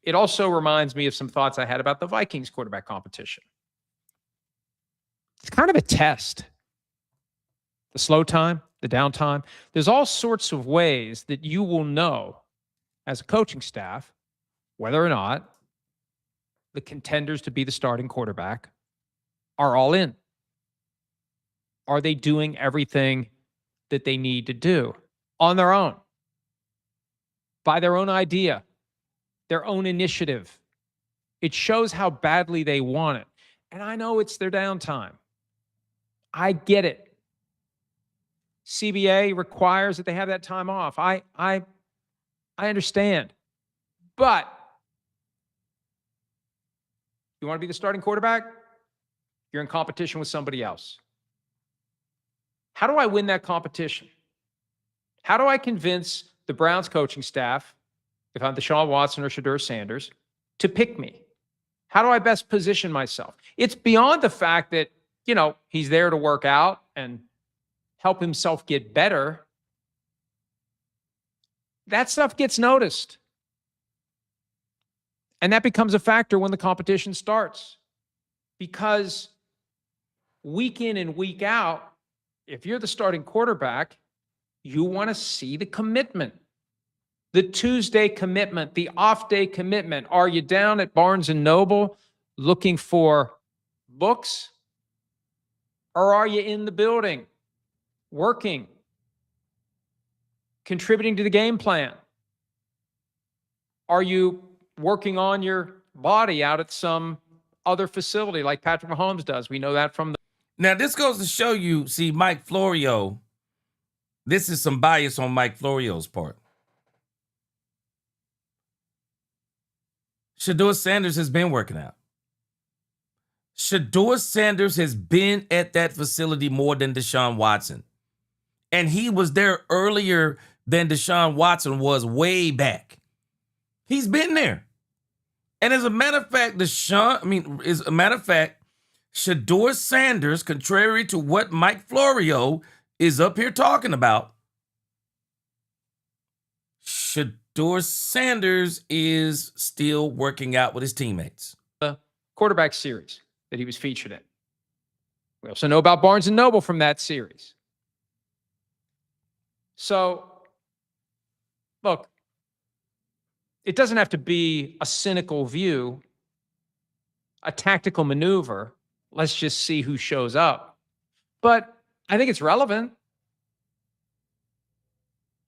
it also reminds me of some thoughts I had about the Vikings quarterback competition. It's kind of a test. The slow time, the downtime. There's all sorts of ways that you will know as a coaching staff whether or not the contenders to be the starting quarterback are all in. Are they doing everything that they need to do on their own, by their own idea, their own initiative? It shows how badly they want it. And I know it's their downtime. I get it. CBA requires that they have that time off. I understand. But you want to be the starting quarterback? You're in competition with somebody else. How do I win that competition? How do I convince the Browns coaching staff, if I'm Deshaun Watson or Shedeur Sanders, to pick me? How do I best position myself? It's beyond the fact that, you know, he's there to work out and help himself get better. That stuff gets noticed. And that becomes a factor when the competition starts. Because week in and week out, if you're the starting quarterback, you want to see the commitment. The Tuesday commitment, the off-day commitment. Are you down at Barnes & Noble looking for books? Or are you in the building, working, contributing to the game plan? Are you working on your body out at some other facility like Patrick Mahomes does? We know that from the... Now, this goes to show you, see, Mike Florio, this is some bias on Mike Florio's part. Shedeur Sanders has been working out. Shedeur Sanders has been at that facility more than Deshaun Watson. And he was there earlier than Deshaun Watson was way back. He's been there. And as a matter of fact, Shedeur Sanders, contrary to what Mike Florio is up here talking about, Shedeur Sanders is still working out with his teammates. The quarterback series that he was featured in. We also know about Barnes & Noble from that series. So, look, it doesn't have to be a cynical view, a tactical maneuver. Let's just see who shows up. But I think it's relevant.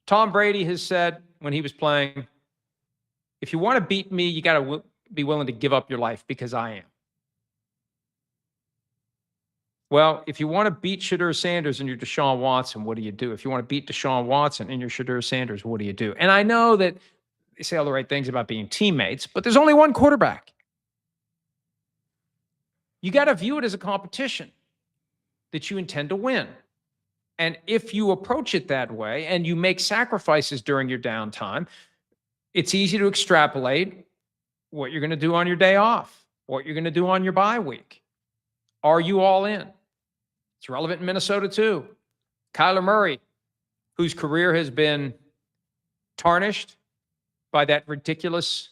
Tom Brady has said when he was playing, if you want to beat me, you got to be willing to give up your life because I am. Well, if you want to beat Shedeur Sanders and you're Deshaun Watson, what do you do? If you want to beat Deshaun Watson and you're Shedeur Sanders, what do you do? And I know that they say all the right things about being teammates, but there's only one quarterback. You got to view it as a competition that you intend to win. And if you approach it that way and you make sacrifices during your downtime, it's easy to extrapolate what you're going to do on your day off, what you're going to do on your bye week. Are you all in? It's relevant in Minnesota too. Kyler Murray, whose career has been tarnished by that ridiculous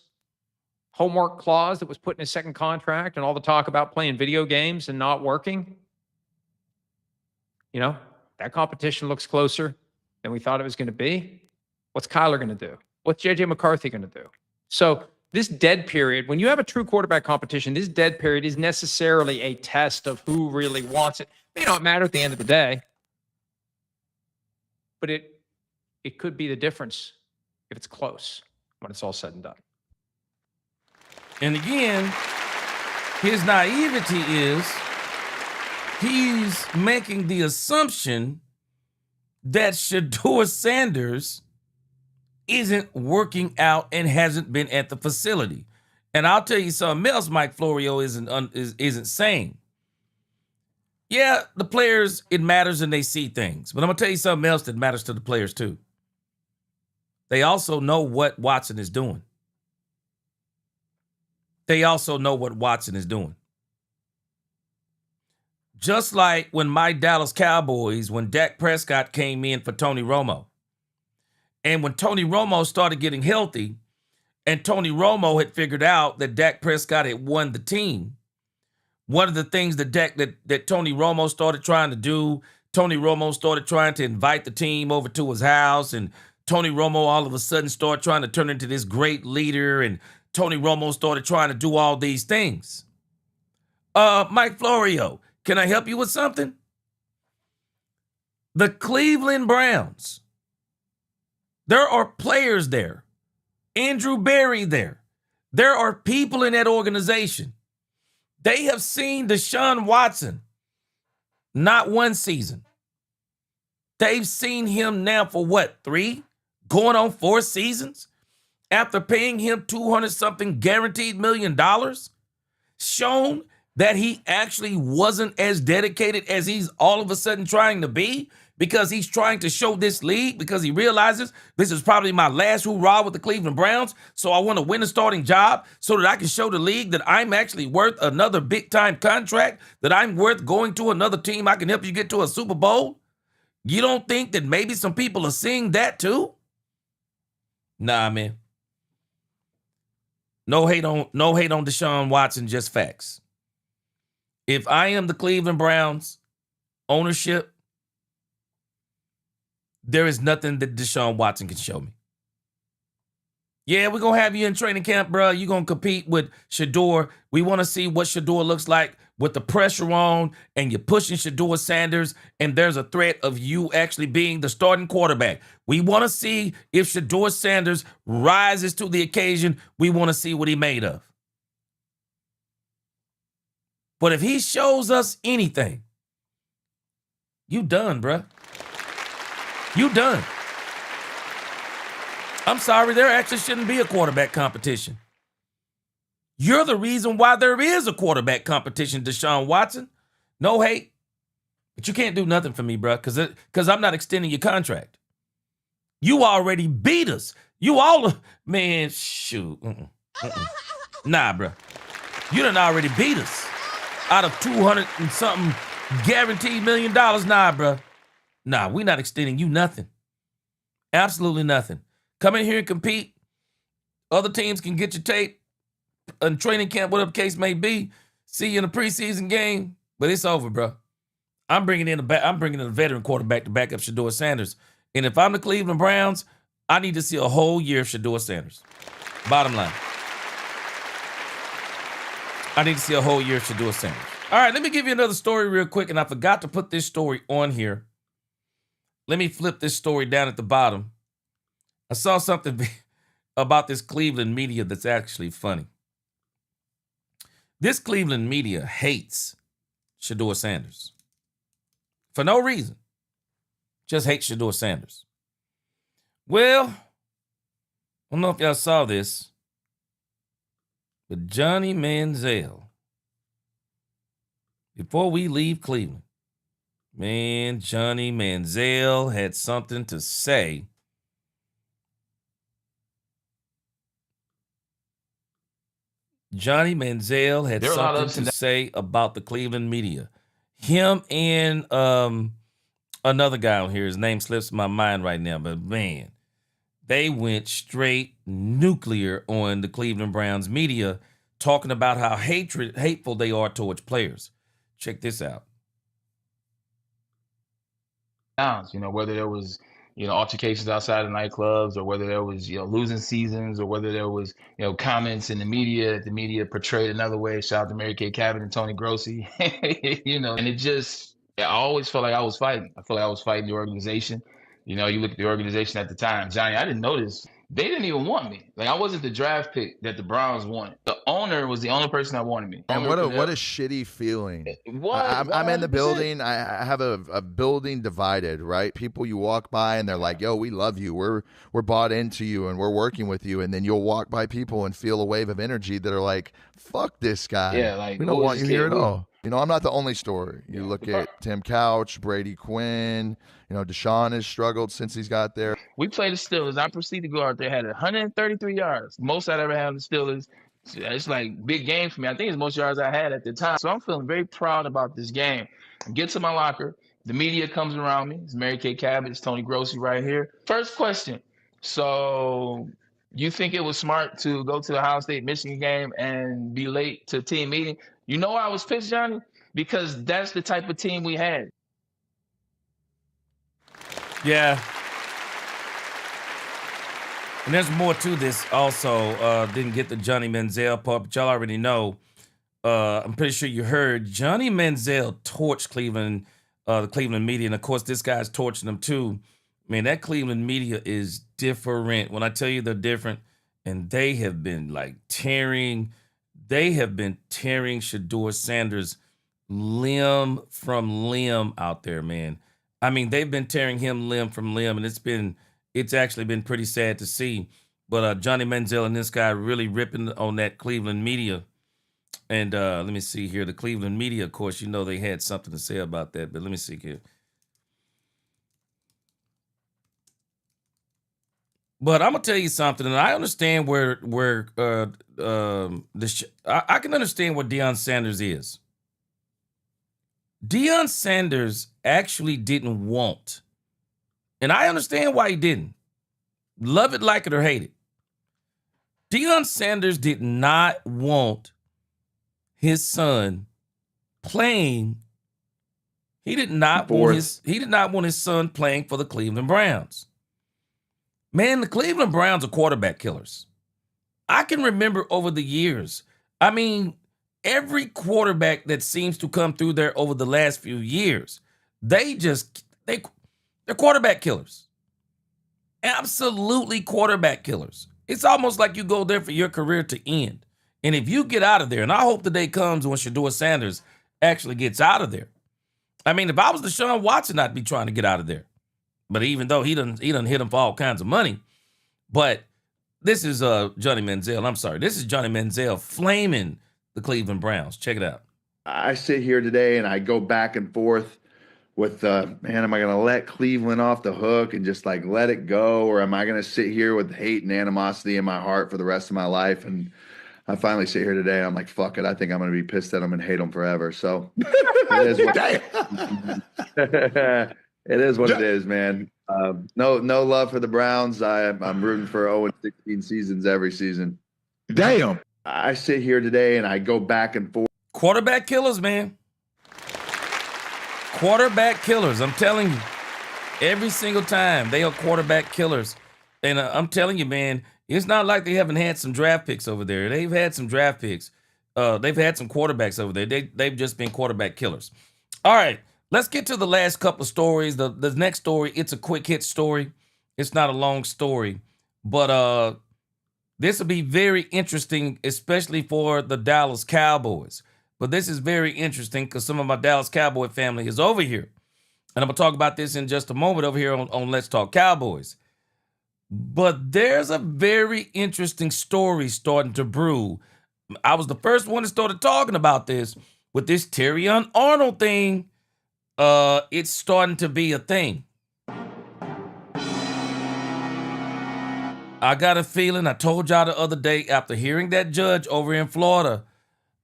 homework clause that was put in his second contract and all the talk about playing video games and not working. You know, that competition looks closer than we thought it was going to be. What's Kyler going to do? What's J.J. McCarthy going to do? So this dead period, when you have a true quarterback competition, this dead period is necessarily a test of who really wants it. It may not matter at the end of the day. but it could be the difference if it's close when it's all said and done. And again, his naivety is he's making the assumption that Shedeur Sanders isn't working out and hasn't been at the facility. And I'll tell you something else Mike Florio isn't saying. Yeah, the players, it matters and they see things. But I'm going to tell you something else that matters to the players too. They also know what Watson is doing. They also know what Watson is doing. Just like when my Dallas Cowboys, when Dak Prescott came in for Tony Romo. And when Tony Romo started getting healthy, and Tony Romo had figured out that Dak Prescott had won the team, one of the things that Tony Romo started trying to do, Tony Romo started trying to invite the team over to his house, and Tony Romo all of a sudden started trying to turn into this great leader, and Tony Romo started trying to do all these things. Mike Florio, can I help you with something? The Cleveland Browns, there are players there. Andrew Berry there. There are people in that organization. They have seen Deshaun Watson not one season. They've seen him now for what, 3? Going on 4 seasons? After paying him $200-something guaranteed million, shown that he actually wasn't as dedicated as he's all of a sudden trying to be, because he's trying to show this league, because he realizes this is probably my last hoorah with the Cleveland Browns, so I want to win a starting job so that I can show the league that I'm actually worth another big-time contract, that I'm worth going to another team I can help you get to a Super Bowl. You don't think that maybe some people are seeing that too? Nah, man. No hate on Deshaun Watson, just facts. If I am the Cleveland Browns ownership, there is nothing that Deshaun Watson can show me. Yeah, we're going to have you in training camp, bro. You're going to compete with Shedeur. We want to see what Shedeur looks like with the pressure on, and you're pushing Shedeur Sanders, and there's a threat of you actually being the starting quarterback. We want to see if Shedeur Sanders rises to the occasion. We want to see what he made of. But if he shows us anything, you done, bro. You done. I'm sorry, there actually shouldn't be a quarterback competition. You're the reason why there is a quarterback competition, Deshaun Watson. No hate, but you can't do nothing for me, bro, because I'm not extending your contract. You already beat us. You all, man, shoot. Nah, bro. You done already beat us. Out of 200 and something guaranteed $1 million, nah, bro. Nah, we're not extending you nothing. Absolutely nothing. Come in here and compete. Other teams can get your tape in training camp, whatever the case may be. See you in a preseason game, but it's over, bro. I'm bringing in a veteran quarterback to back up Shedeur Sanders. And if I'm the Cleveland Browns, I need to see a whole year of Shedeur Sanders. Bottom line. I need to see a whole year of Shedeur Sanders. All right, let me give you another story real quick, and I forgot to put this story on here. Let me flip this story down at the bottom. I saw something about this Cleveland media that's actually funny. This Cleveland media hates Shedeur Sanders. For no reason. Just hates Shedeur Sanders. Well, I don't know if y'all saw this, but Johnny Manziel, before we leave Cleveland, man, Johnny Manziel had something to say. Johnny Manziel had something to say about the Cleveland media. Him and another guy on here, his name slips my mind right now, but man, they went straight nuclear on the Cleveland Browns media, talking about how hateful they are towards players. Check this out. Whether there was, altercations outside of nightclubs, or whether there was, losing seasons, or whether there was, comments in the media portrayed another way. Shout out to Mary Kay Cabot and Tony Grossi, and I always felt like I was fighting. I felt like I was fighting the organization. You know, you look at the organization at the time, Johnny, I didn't know this. They didn't even want me. Like, I wasn't the draft pick that the Browns wanted. The owner was the only person that wanted me. And what a shitty feeling. I'm in the 100%. building. I have a building divided, right? People you walk by and they're like, "Yo, we love you. We're bought into you and we're working with you." And then you'll walk by people and feel a wave of energy that are like, "Fuck this guy. Yeah, like, we don't who want is you this here kid? at all." You know, I'm not the only story. You look at Tim Couch, Brady Quinn. You know, Deshaun has struggled since he's got there. We played the Steelers. I proceeded to go out there, had 133 yards. Most I'd ever had on the Steelers. It's like big game for me. I think it's most yards I had at the time. So I'm feeling very proud about this game. I get to my locker. The media comes around me. It's Mary Kay Cabot. It's Tony Grossi right here. First question. So you think it was smart to go to the Ohio State-Michigan game and be late to team meeting? You know why I was pissed, Johnny? Because that's the type of team we had. Yeah. And there's more to this also. Didn't get the Johnny Manziel part, but y'all already know. I'm pretty sure you heard Johnny Manziel torched Cleveland, the Cleveland media. And, of course, this guy's torching them too. Man, that Cleveland media is different. When I tell you they're different, and they have been, like, tearing Shedeur Sanders limb from limb out there, man. I mean, they've been tearing him limb from limb, and it's actually been pretty sad to see. But Johnny Manziel and this guy really ripping on that Cleveland media. And let me see here. The Cleveland media, of course, you know they had something to say about that. But let me see here. But I'm gonna tell you something, and I understand where I can understand what Deion Sanders is. Deion Sanders actually didn't want, and I understand why he didn't. Love it, like it, or hate it. Deion Sanders did not want his son playing. He did not want his son playing for the Cleveland Browns. Man, the Cleveland Browns are quarterback killers. I can remember over the years. I mean, every quarterback that seems to come through there over the last few years, they're quarterback killers. Absolutely quarterback killers. It's almost like you go there for your career to end. And if you get out of there, and I hope the day comes when Shedeur Sanders actually gets out of there. I mean, if I was Deshaun Watson, I'd be trying to get out of there. But even though he done hit him for all kinds of money. But this is Johnny Manziel. I'm sorry. This is Johnny Manziel flaming the Cleveland Browns. Check it out. I sit here today and I go back and forth with, man, am I going to let Cleveland off the hook and just like let it go? Or am I going to sit here with hate and animosity in my heart for the rest of my life? And I finally sit here today. I'm like, fuck it. I think I'm going to be pissed at them and hate them forever. So it is it is what it is, man. No love for the Browns. I'm rooting for 0-16 seasons every season. Damn. I sit here today and I go back and forth. Quarterback killers, man. Quarterback killers. I'm telling you, every single time they are quarterback killers. And I'm telling you, man, it's not like they haven't had some draft picks over there. They've had some draft picks. They've had some quarterbacks over there. They've just been quarterback killers. All right. Let's get to the last couple of stories. The next story, it's a quick hit story. It's not a long story. But this will be very interesting, especially for the Dallas Cowboys. But this is very interesting because some of my Dallas Cowboy family is over here. And I'm going to talk about this in just a moment over here on Let's Talk Cowboys. But there's a very interesting story starting to brew. I was the first one that started talking about this with this Terrion Arnold thing. It's starting to be a thing. I got a feeling, I told y'all the other day after hearing that judge over in Florida,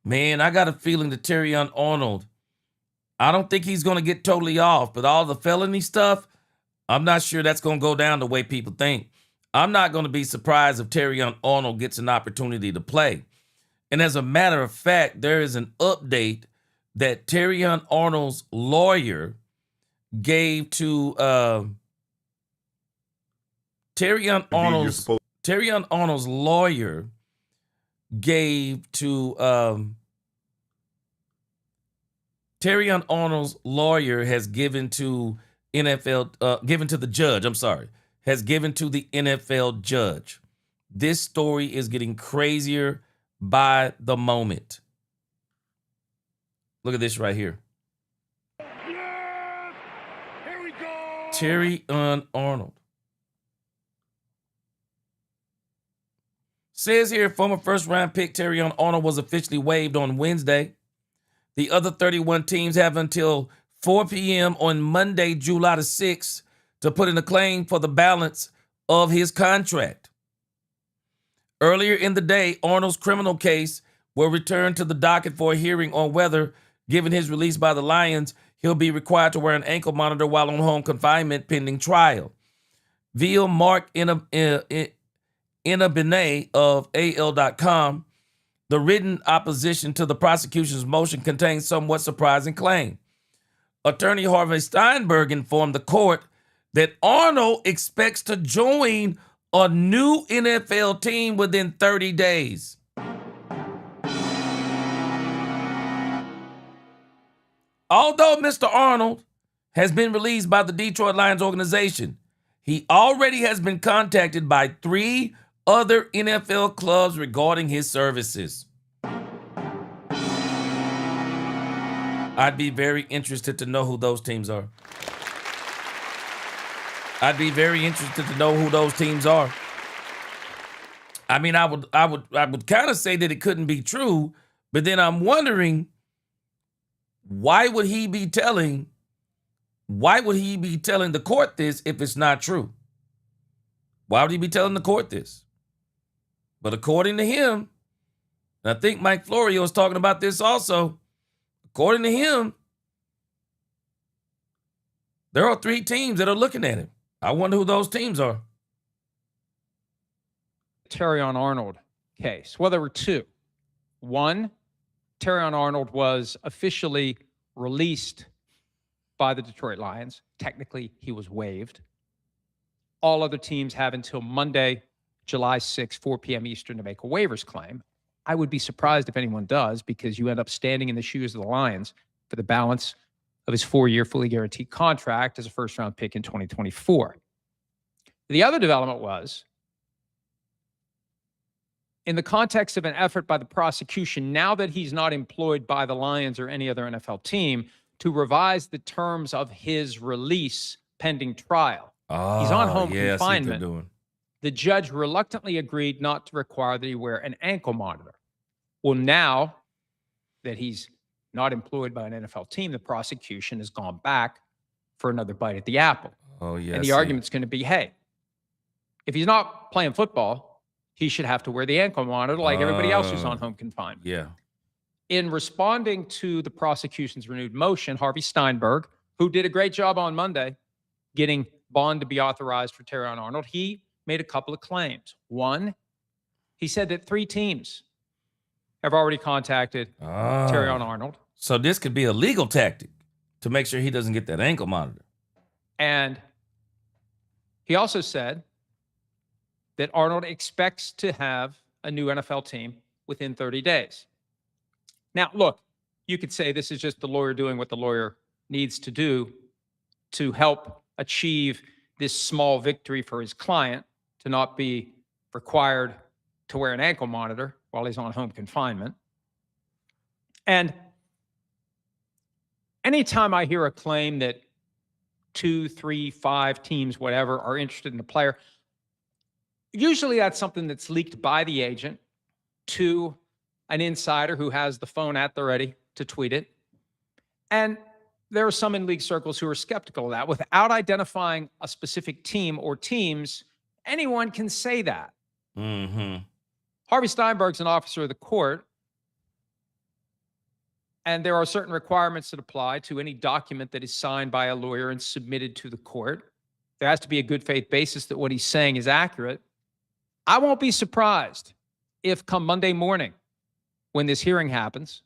man, I got a feeling that Terrion Arnold, I don't think he's going to get totally off, but all the felony stuff, I'm not sure that's going to go down the way people think. I'm not going to be surprised if Terrion Arnold gets an opportunity to play. And as a matter of fact, there is an update that Terrion Arnold's lawyer gave to Terrion Arnold's lawyer gave to Terrion Arnold's lawyer has given to NFL, given to the judge, I'm sorry, has given to the NFL judge. This story is getting crazier by the moment. Look at this right here. Here we go. Terry Arnold. Says here, former first-round pick Terry Arnold was officially waived on Wednesday. The other 31 teams have until 4 p.m. on Monday, July the 6th, to put in a claim for the balance of his contract. Earlier in the day, Arnold's criminal case will return to the docket for a hearing on whether, given his release by the Lions, he'll be required to wear an ankle monitor while on home confinement pending trial. Via Mark Inabene of AL.com, the written opposition to the prosecution's motion contains somewhat surprising claim. Attorney Harvey Steinberg informed the court that Arnold expects to join a new NFL team within 30 days. Although Mr. Arnold has been released by the Detroit Lions organization, he already has been contacted by 3 other NFL clubs regarding his services. I'd be very interested to know who those teams are. I mean, I would kind of say that it couldn't be true, but then I'm wondering, why would he be telling the court this if it's not true? Why would he be telling the court this? But according to him, and I think Mike Florio was talking about this also, according to him, there are 3 teams that are looking at him. I wonder who those teams are. Terry Arnold case. Well, there were 2. One, Terry Arnold was officially released by the Detroit Lions. Technically, he was waived. All other teams have until Monday, July 6, 4 p.m. Eastern to make a waivers claim. I would be surprised if anyone does, because you end up standing in the shoes of the Lions for the balance of his 4-year fully guaranteed contract as a first-round pick in 2024. The other development was, in the context of an effort by the prosecution, now that he's not employed by the Lions or any other NFL team, to revise the terms of his release pending trial. He's on home confinement. The judge reluctantly agreed not to require that he wear an ankle monitor. Well, now that he's not employed by an NFL team, the prosecution has gone back for another bite at the apple. Oh, yeah. And the argument's going to be, hey, if he's not playing football, he should have to wear the ankle monitor like everybody else who's on home confinement. Yeah. In responding to the prosecution's renewed motion, Harvey Steinberg, who did a great job on Monday getting bond to be authorized for Terry Arnold, he made a couple of claims. One, he said that 3 teams have already contacted Terry Arnold. So this could be a legal tactic to make sure he doesn't get that ankle monitor. And he also said that Arnold expects to have a new NFL team within 30 days. Now, look, you could say this is just the lawyer doing what the lawyer needs to do to help achieve this small victory for his client, to not be required to wear an ankle monitor while he's on home confinement. And anytime I hear a claim that 2, 3, 5 teams, whatever, are interested in a player, usually that's something that's leaked by the agent to an insider who has the phone at the ready to tweet it. And there are some in league circles who are skeptical of that. Without identifying a specific team or teams, anyone can say that. Mm-hmm. Harvey Steinberg's an officer of the court, and there are certain requirements that apply to any document that is signed by a lawyer and submitted to the court. There has to be a good faith basis that what he's saying is accurate. I won't be surprised if come Monday morning, when this hearing happens,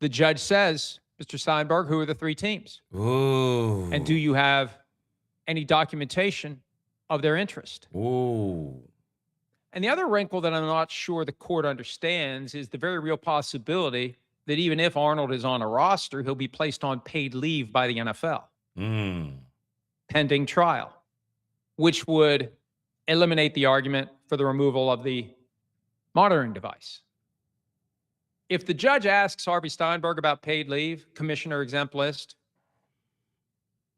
the judge says, Mr. Steinberg, who are the 3 teams? Ooh. And do you have any documentation of their interest? Ooh. And the other wrinkle that I'm not sure the court understands is the very real possibility that even if Arnold is on a roster, he'll be placed on paid leave by the NFL. pending trial, which would eliminate the argument for the removal of the monitoring device. If the judge asks Harvey Steinberg about paid leave, commissioner exempt list,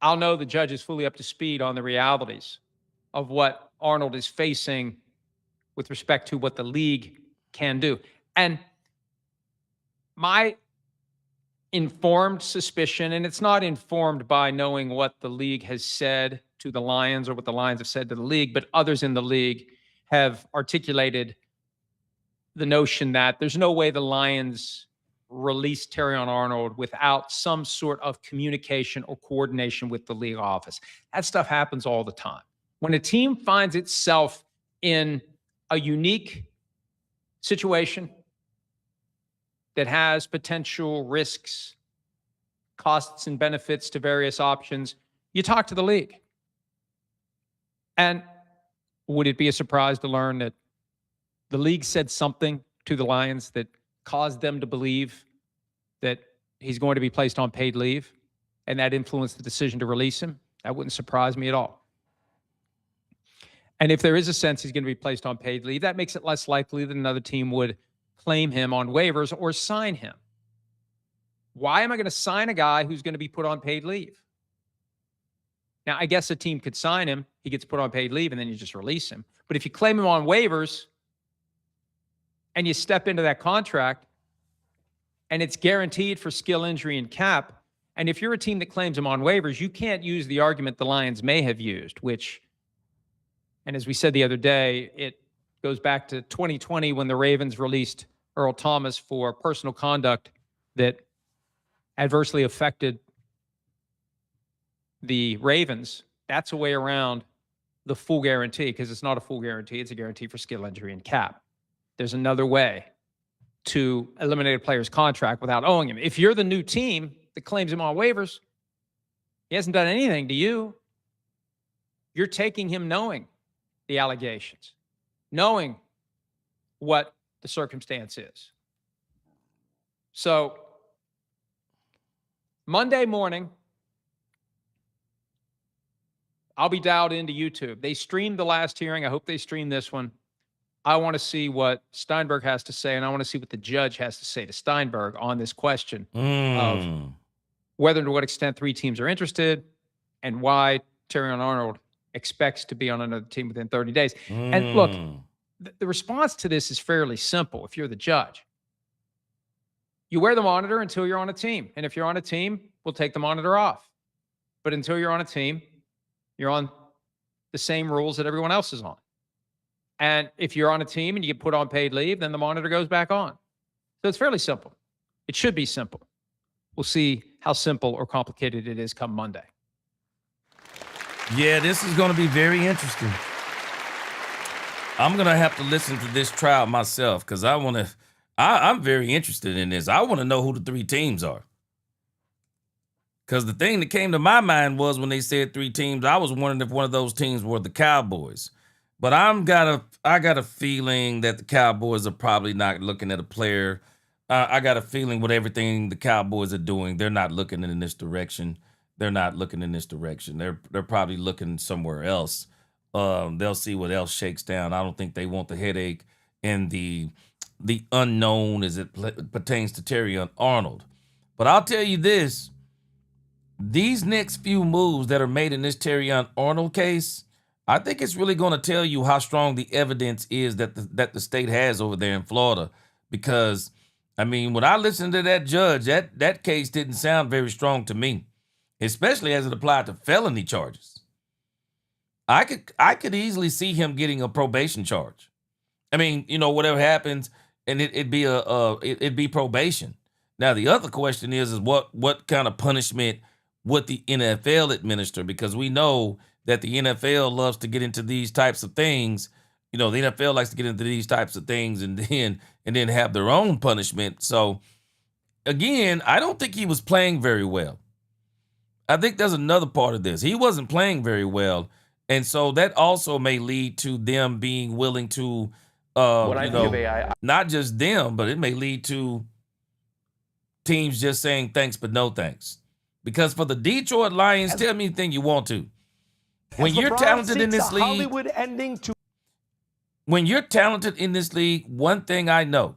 I'll know the judge is fully up to speed on the realities of what Arnold is facing with respect to what the league can do. And my informed suspicion, and it's not informed by knowing what the league has said to the Lions or what the Lions have said to the league, but others in the league have articulated the notion that there's no way the Lions release Terrion Arnold without some sort of communication or coordination with the league office. That stuff happens all the time. When a team finds itself in a unique situation that has potential risks, costs and benefits to various options, you talk to the league. And would it be a surprise to learn that the league said something to the Lions that caused them to believe that he's going to be placed on paid leave, and that influenced the decision to release him? That wouldn't surprise me at all. And if there is a sense he's going to be placed on paid leave, that makes it less likely that another team would claim him on waivers or sign him. Why am I going to sign a guy who's going to be put on paid leave? Now, I guess a team could sign him, he gets put on paid leave, and then you just release him. But if you claim him on waivers and you step into that contract and it's guaranteed for skill, injury, and cap, and if you're a team that claims him on waivers, you can't use the argument the Lions may have used, which, and as we said the other day, it goes back to 2020 when the Ravens released Earl Thomas for personal conduct that adversely affected the Ravens. That's a way around the full guarantee, because it's not a full guarantee. It's a guarantee for skill, injury, and cap. There's another way to eliminate a player's contract without owing him. If you're the new team that claims him on waivers, he hasn't done anything to you. You're taking him knowing the allegations, knowing what the circumstance is. So Monday morning, I'll be dialed into YouTube. They streamed the last hearing. I hope they stream this one. I want to see what Steinberg has to say, and I want to see what the judge has to say to Steinberg on this question of whether and to what extent three teams are interested and why Terrion Arnold expects to be on another team within 30 days. And look, the response to this is fairly simple if you're the judge. You wear the monitor until you're on a team. And if you're on a team, we'll take the monitor off. But until you're on a team, you're on the same rules that everyone else is on. And if you're on a team and you get put on paid leave, then the monitor goes back on. So it's fairly simple. It should be simple. We'll see how simple or complicated it is come Monday. Yeah, this is going to be very interesting. I'm going to have to listen to this trial myself because I'm very interested in this. I want to know who the three teams are. Because the thing that came to my mind was when they said three teams, I was wondering if one of those teams were the Cowboys. But I got a feeling that the Cowboys are probably not looking at a player. I got a feeling with everything the Cowboys are doing, they're not looking in this direction. They're not looking in this direction. They're probably looking somewhere else. They'll see what else shakes down. I don't think they want the headache and the unknown as it pertains to Terrion Arnold. But I'll tell you this. These next few moves that are made in this Terrion Arnold case, I think it's really going to tell you how strong the evidence is that the state has over there in Florida. Because, I mean, when I listened to that judge, that case didn't sound very strong to me, especially as it applied to felony charges. I could easily see him getting a probation charge. I mean, you know, whatever happens, and it'd be probation. Now, the other question is what kind of punishment would the NFL administer? Because we know that the NFL loves to get into these types of things. You know, the NFL likes to get into these types of things and then have their own punishment. So, again, I don't think he was playing very well. I think there's another part of this. He wasn't playing very well. And so that also may lead to them being willing to, not just them, but it may lead to teams just saying thanks but no thanks. Because for the Detroit Lions, tell me anything you want to. When you're talented in this league, Hollywood ending to when you're talented in this league, one thing I know,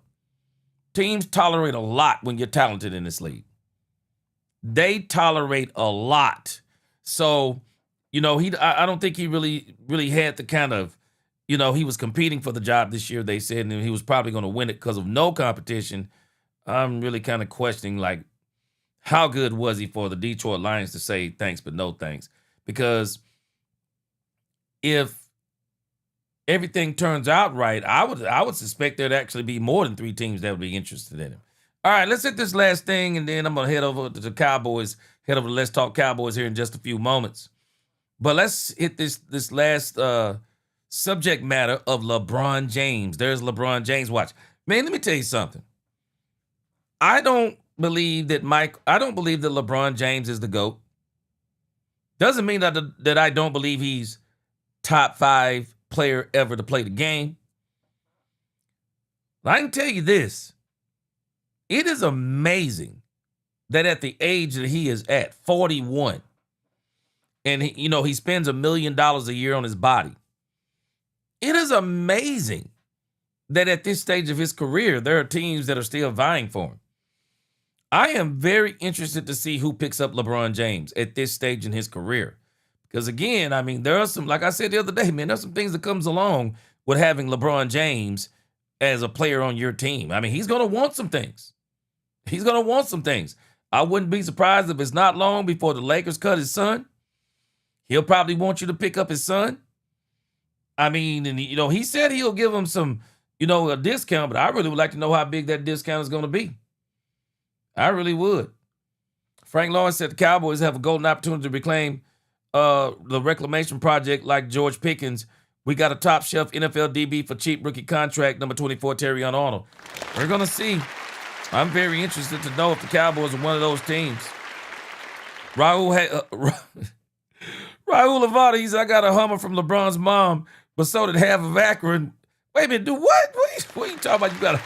teams tolerate a lot when you're talented in this league. They tolerate a lot. So, I don't think he really had the kind of, he was competing for the job this year, they said, and he was probably going to win it because of no competition. I'm really kind of questioning, like, how good was he for the Detroit Lions to say thanks but no thanks? Because if everything turns out right, I would suspect there'd actually be more than 3 teams that would be interested in him. All right, let's hit this last thing, and then I'm going to head over to the Cowboys, head over to Let's Talk Cowboys here in just a few moments. But let's hit this last subject matter of LeBron James. There's LeBron James. Watch. Man, let me tell you something. I don't believe that LeBron James is the GOAT. Doesn't mean that I don't believe he's top 5 player ever to play the game. I can tell you this. It is amazing that at the age that he is at, 41, and he spends $1 million a year on his body. It is amazing that at this stage of his career, there are teams that are still vying for him. I am very interested to see who picks up LeBron James at this stage in his career. Because again, there are some, like I said the other day, man, there's some things that comes along with having LeBron James as a player on your team. He's going to want some things. He's going to want some things. I wouldn't be surprised if it's not long before the Lakers cut his son. He'll probably want you to pick up his son. He said he'll give him some, a discount, but I really would like to know how big that discount is going to be. I really would. Frank Lawrence said the Cowboys have a golden opportunity to reclaim the reclamation project like George Pickens. We got a top shelf NFL DB for cheap rookie contract, number 24, Terrion Arnold. We're going to see. I'm very interested to know if the Cowboys are one of those teams. Raul Lavada, he said, I got a Hummer from LeBron's mom, but so did half of Akron. Wait a minute, do what? What are you talking about? You got a...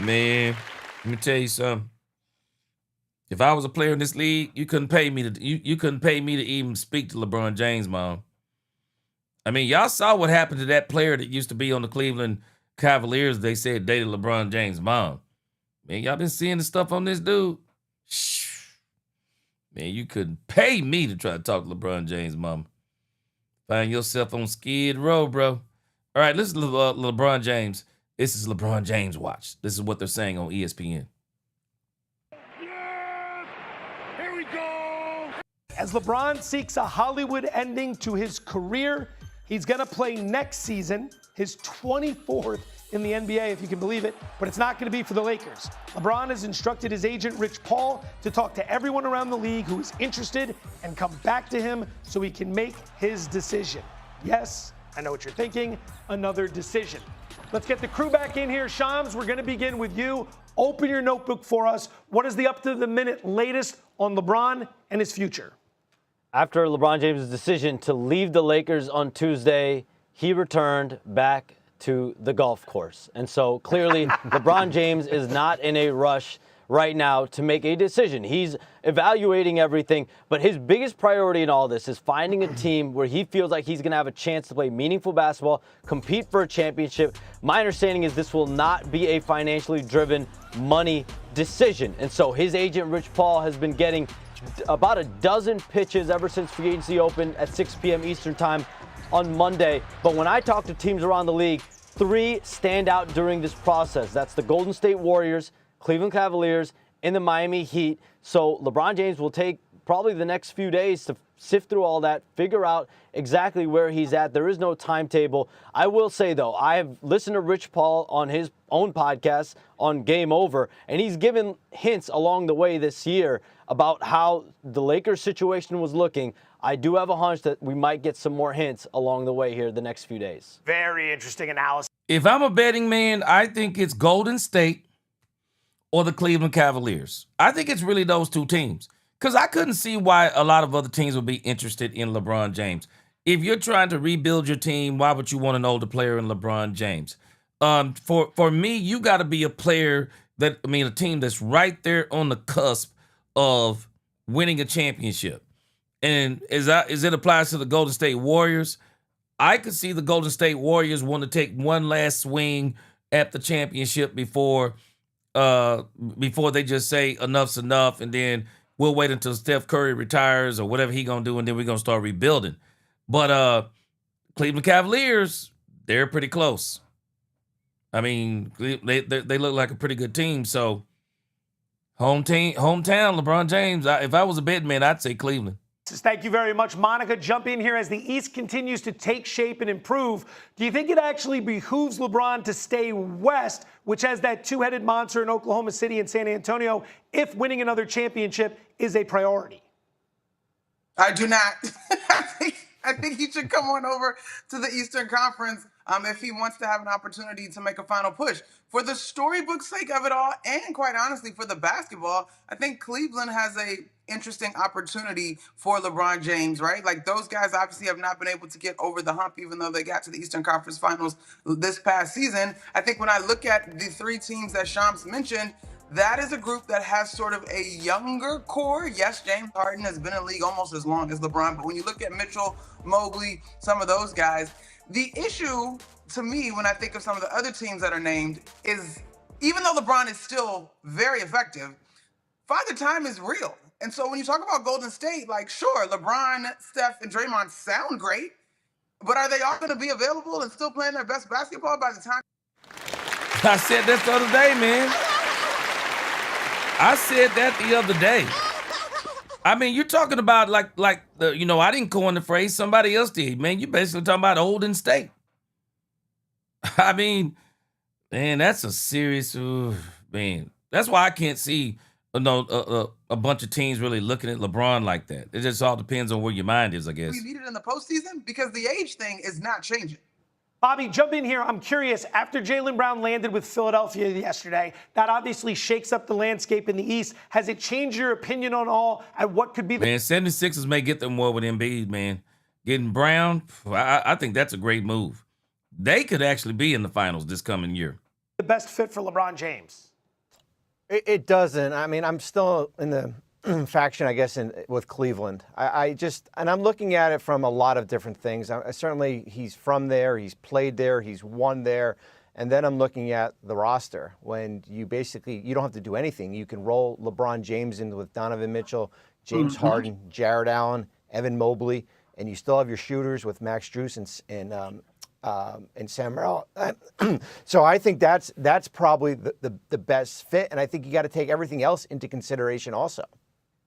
Man, let me tell you something. If I was a player in this league, you couldn't pay me to even speak to LeBron James' mom. Y'all saw what happened to that player that used to be on the Cleveland Cavaliers. They said dated LeBron James' mom. Man, y'all been seeing the stuff on this dude? Man, you couldn't pay me to try to talk to LeBron James' mom. Find yourself on Skid Row, bro. All right, listen to LeBron James. This is LeBron James Watch. This is what they're saying on ESPN. Here we go. As LeBron seeks a Hollywood ending to his career, he's going to play next season, his 24th in the NBA, if you can believe it, but it's not going to be for the Lakers. LeBron has instructed his agent, Rich Paul, to talk to everyone around the league who is interested and come back to him so he can make his decision. Yes, I know what you're thinking, another decision. Let's get the crew back in here. Shams, we're going to begin with you. Open your notebook for us. What is the up-to-the-minute latest on LeBron and his future? After LeBron James' decision to leave the Lakers on Tuesday, he returned back to the golf course. And so clearly LeBron James is not in a rush right now to make a decision. He's evaluating everything, but his biggest priority in all this is finding a team where he feels like he's going to have a chance to play meaningful basketball, compete for a championship. My understanding is this will not be a financially driven money decision. And so his agent, Rich Paul, has been getting about a dozen pitches ever since free agency opened at 6 p.m. Eastern time on Monday. But when I talk to teams around the league, 3 stand out during this process. That's the Golden State Warriors, Cleveland Cavaliers, and the Miami Heat. So LeBron James will take probably the next few days to sift through all that, figure out exactly where he's at. There is no timetable. I will say, though, I have listened to Rich Paul on his own podcast on Game Over, and he's given hints along the way this year about how the Lakers situation was looking. I do have a hunch that we might get some more hints along the way here the next few days. Very interesting analysis. If I'm a betting man, I think it's Golden State or the Cleveland Cavaliers. I think it's really those two teams. Because I couldn't see why a lot of other teams would be interested in LeBron James. If you're trying to rebuild your team, why would you want an older player in LeBron James? For me, you got to be a player a team that's right there on the cusp of winning a championship. And as it applies to the Golden State Warriors, I could see the Golden State Warriors want to take one last swing at the championship before they just say enough's enough, and then we'll wait until Steph Curry retires or whatever he gonna do, and then we're gonna start rebuilding. But Cleveland Cavaliers, they're pretty close. I mean, they look like a pretty good team. So hometown, LeBron James. If I was a betting man, I'd say Cleveland. Thank you very much, Monica. Jump in here as the East continues to take shape and improve. Do you think it actually behooves LeBron to stay west, which has that two-headed monster in Oklahoma City and San Antonio, if winning another championship is a priority? I do not. I think he should come on over to the Eastern Conference if he wants to have an opportunity to make a final push. For the storybook sake of it all, and quite honestly, for the basketball, I think Cleveland has a interesting opportunity for LeBron James, right? Like, those guys obviously have not been able to get over the hump, even though they got to the Eastern Conference Finals this past season. I think when I look at the three teams that Shams mentioned, that is a group that has sort of a younger core. Yes, James Harden has been in the league almost as long as LeBron, but when you look at Mitchell, Mobley, some of those guys, the issue to me when I think of some of the other teams that are named is, even though LeBron is still very effective, Father Time is real. And so when you talk about Golden State, like, sure, LeBron, Steph, and Draymond sound great, but are they all going to be available and still playing their best basketball by the time? I said that the other day, man. I said that the other day. I mean, you're talking about like the, I didn't coin the phrase, somebody else did, man. You're basically talking about old in state. I mean, man, that's a serious, man. That's why I can't see a bunch of teams really looking at LeBron like that. It just all depends on where your mind is, I guess. We need it in the postseason because the age thing is not changing. Bobby, jump in here. I'm curious, after Jaylen Brown landed with Philadelphia yesterday, that obviously shakes up the landscape in the East. Has it changed your opinion on what could be the... Man, 76ers may get them more with Embiid, man. Getting Brown, I think that's a great move. They could actually be in the finals this coming year. The best fit for LeBron James? It doesn't. I mean, I'm still in the faction, I guess, with Cleveland. And I'm looking at it from a lot of different things. Certainly, he's from there, he's played there, he's won there. And then I'm looking at the roster when you don't have to do anything. You can roll LeBron James in with Donovan Mitchell, James Harden, Jared Allen, Evan Mobley, and you still have your shooters with Max Strus and Sam Merrill. So I think that's probably the best fit, and I think you got to take everything else into consideration also.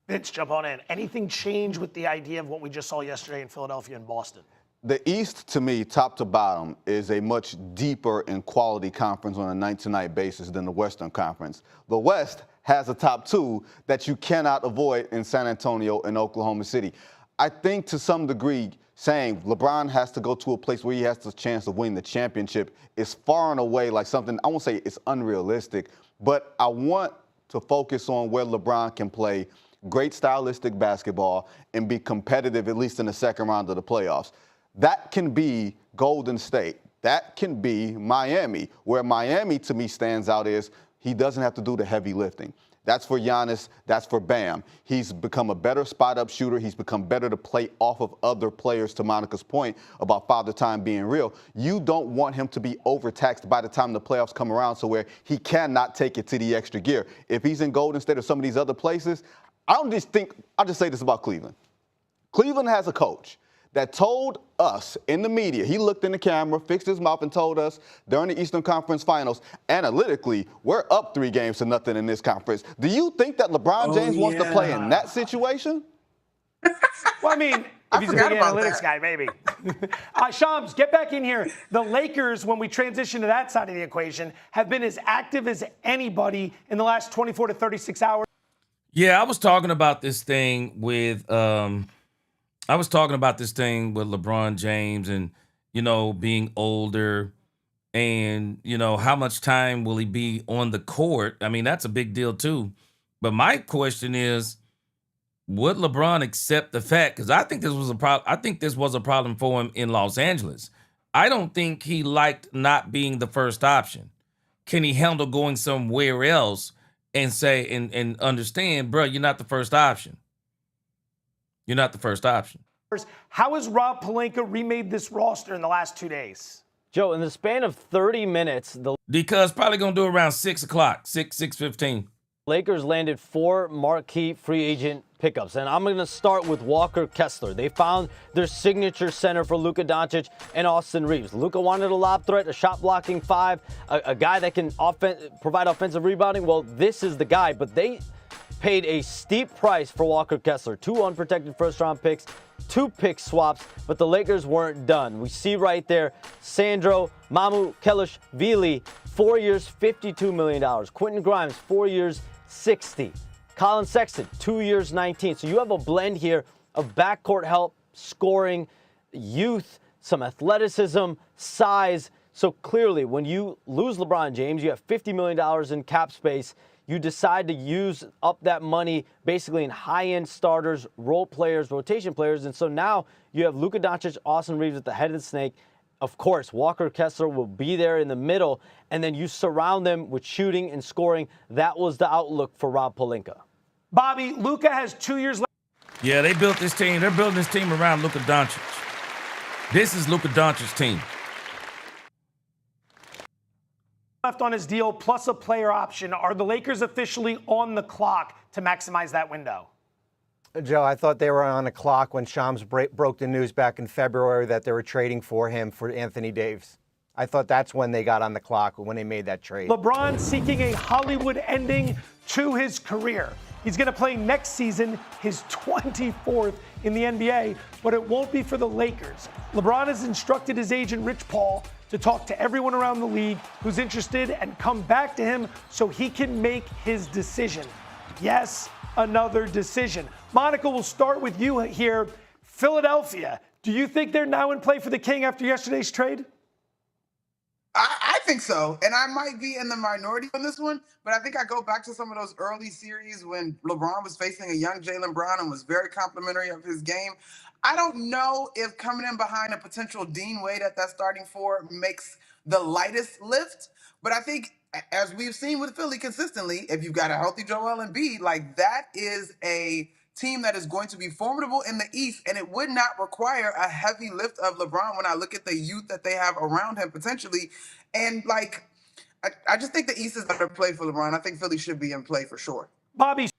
Vince, jump on in. Anything change with the idea of what we just saw yesterday in Philadelphia and Boston? The East, to me, top to bottom, is a much deeper and quality conference on a night-to-night basis than the Western Conference. The West has a top two that you cannot avoid in San Antonio and Oklahoma City. I think to some degree, saying LeBron has to go to a place where he has the chance of winning the championship is far and away like something, I won't say it's unrealistic, but I want to focus on where LeBron can play great stylistic basketball and be competitive, at least in the second round of the playoffs. That can be Golden State. That can be Miami. Where Miami, to me, stands out is he doesn't have to do the heavy lifting. That's for Giannis. That's for Bam. He's become a better spot-up shooter. He's become better to play off of other players, to Monica's point about Father Time being real. You don't want him to be overtaxed by the time the playoffs come around, so where he cannot take it to the extra gear. If he's in Golden State or some of these other places, I'll just say this about Cleveland. Cleveland has a coach that told us in the media, he looked in the camera, fixed his mouth, and told us during the Eastern Conference Finals, analytically, we're up 3-0 in this conference. Do you think that LeBron James wants to play in that situation? Well, I mean, if he's a big analytics guy, maybe. Shams, get back in here. The Lakers, when we transition to that side of the equation, have been as active as anybody in the last 24 to 36 hours. Yeah, I was talking about this thing with LeBron James and, being older and, how much time will he be on the court? I mean, that's a big deal too. But my question is, would LeBron accept the fact? Because I think this was a problem. I think this was a problem for him in Los Angeles. I don't think he liked not being the first option. Can he handle going somewhere else and say and understand, bro, you're not the first option? You're not the first option. How has Rob Pelinka remade this roster in the last 2 days? Joe, in the span of 30 minutes, the Because probably going to do around 6 o'clock, 6:15. Lakers landed 4 marquee free agent pickups, and I'm going to start with Walker Kessler. They found their signature center for Luka Doncic and Austin Reeves. Luka wanted a lob threat, a shot-blocking 5, a guy that can provide offensive rebounding. Well, this is the guy, but they paid a steep price for Walker Kessler. 2 unprotected first-round picks, 2 pick swaps, but the Lakers weren't done. We see right there, Sandro Mamukelashvili, 4 years, $52 million. Quentin Grimes, 4 years, $60. Colin Sexton, 2 years, $19. So you have a blend here of backcourt help, scoring, youth, some athleticism, size. So clearly, when you lose LeBron James, you have $50 million in cap space. You decide to use up that money basically in high-end starters, role players, rotation players. And so now you have Luka Doncic, Austin Reeves at the head of the snake. Of course, Walker Kessler will be there in the middle, and then you surround them with shooting and scoring. That was the outlook for Rob Pelinka. Bobby, Luka has 2 years left. Yeah, they built this team. They're building this team around Luka Doncic. This is Luka Doncic's team. Left on his deal, plus a player option. Are the Lakers officially on the clock to maximize that window? Joe, I thought they were on the clock when Shams broke the news back in February that they were trading for him for Anthony Davis. I thought that's when they got on the clock, when they made that trade. LeBron seeking a Hollywood ending to his career. He's going to play next season, his 24th in the NBA, but it won't be for the Lakers. LeBron has instructed his agent, Rich Paul, to talk to everyone around the league who's interested and come back to him so he can make his decision. Yes, another decision. Monica, we'll start with you here. Philadelphia, do you think they're now in play for the King after yesterday's trade? I think so, and I might be in the minority on this one, but I think I go back to some of those early series when LeBron was facing a young Jaylen Brown and was very complimentary of his game. I don't know if coming in behind a potential Dean Wade at that starting 4 makes the lightest lift, but I think, as we've seen with Philly consistently, if you've got a healthy Joel Embiid, like that is a team that is going to be formidable in the East, and it would not require a heavy lift of LeBron when I look at the youth that they have around him potentially. And like, I just think the East is better play for LeBron. I think Philly should be in play for sure. Bobby.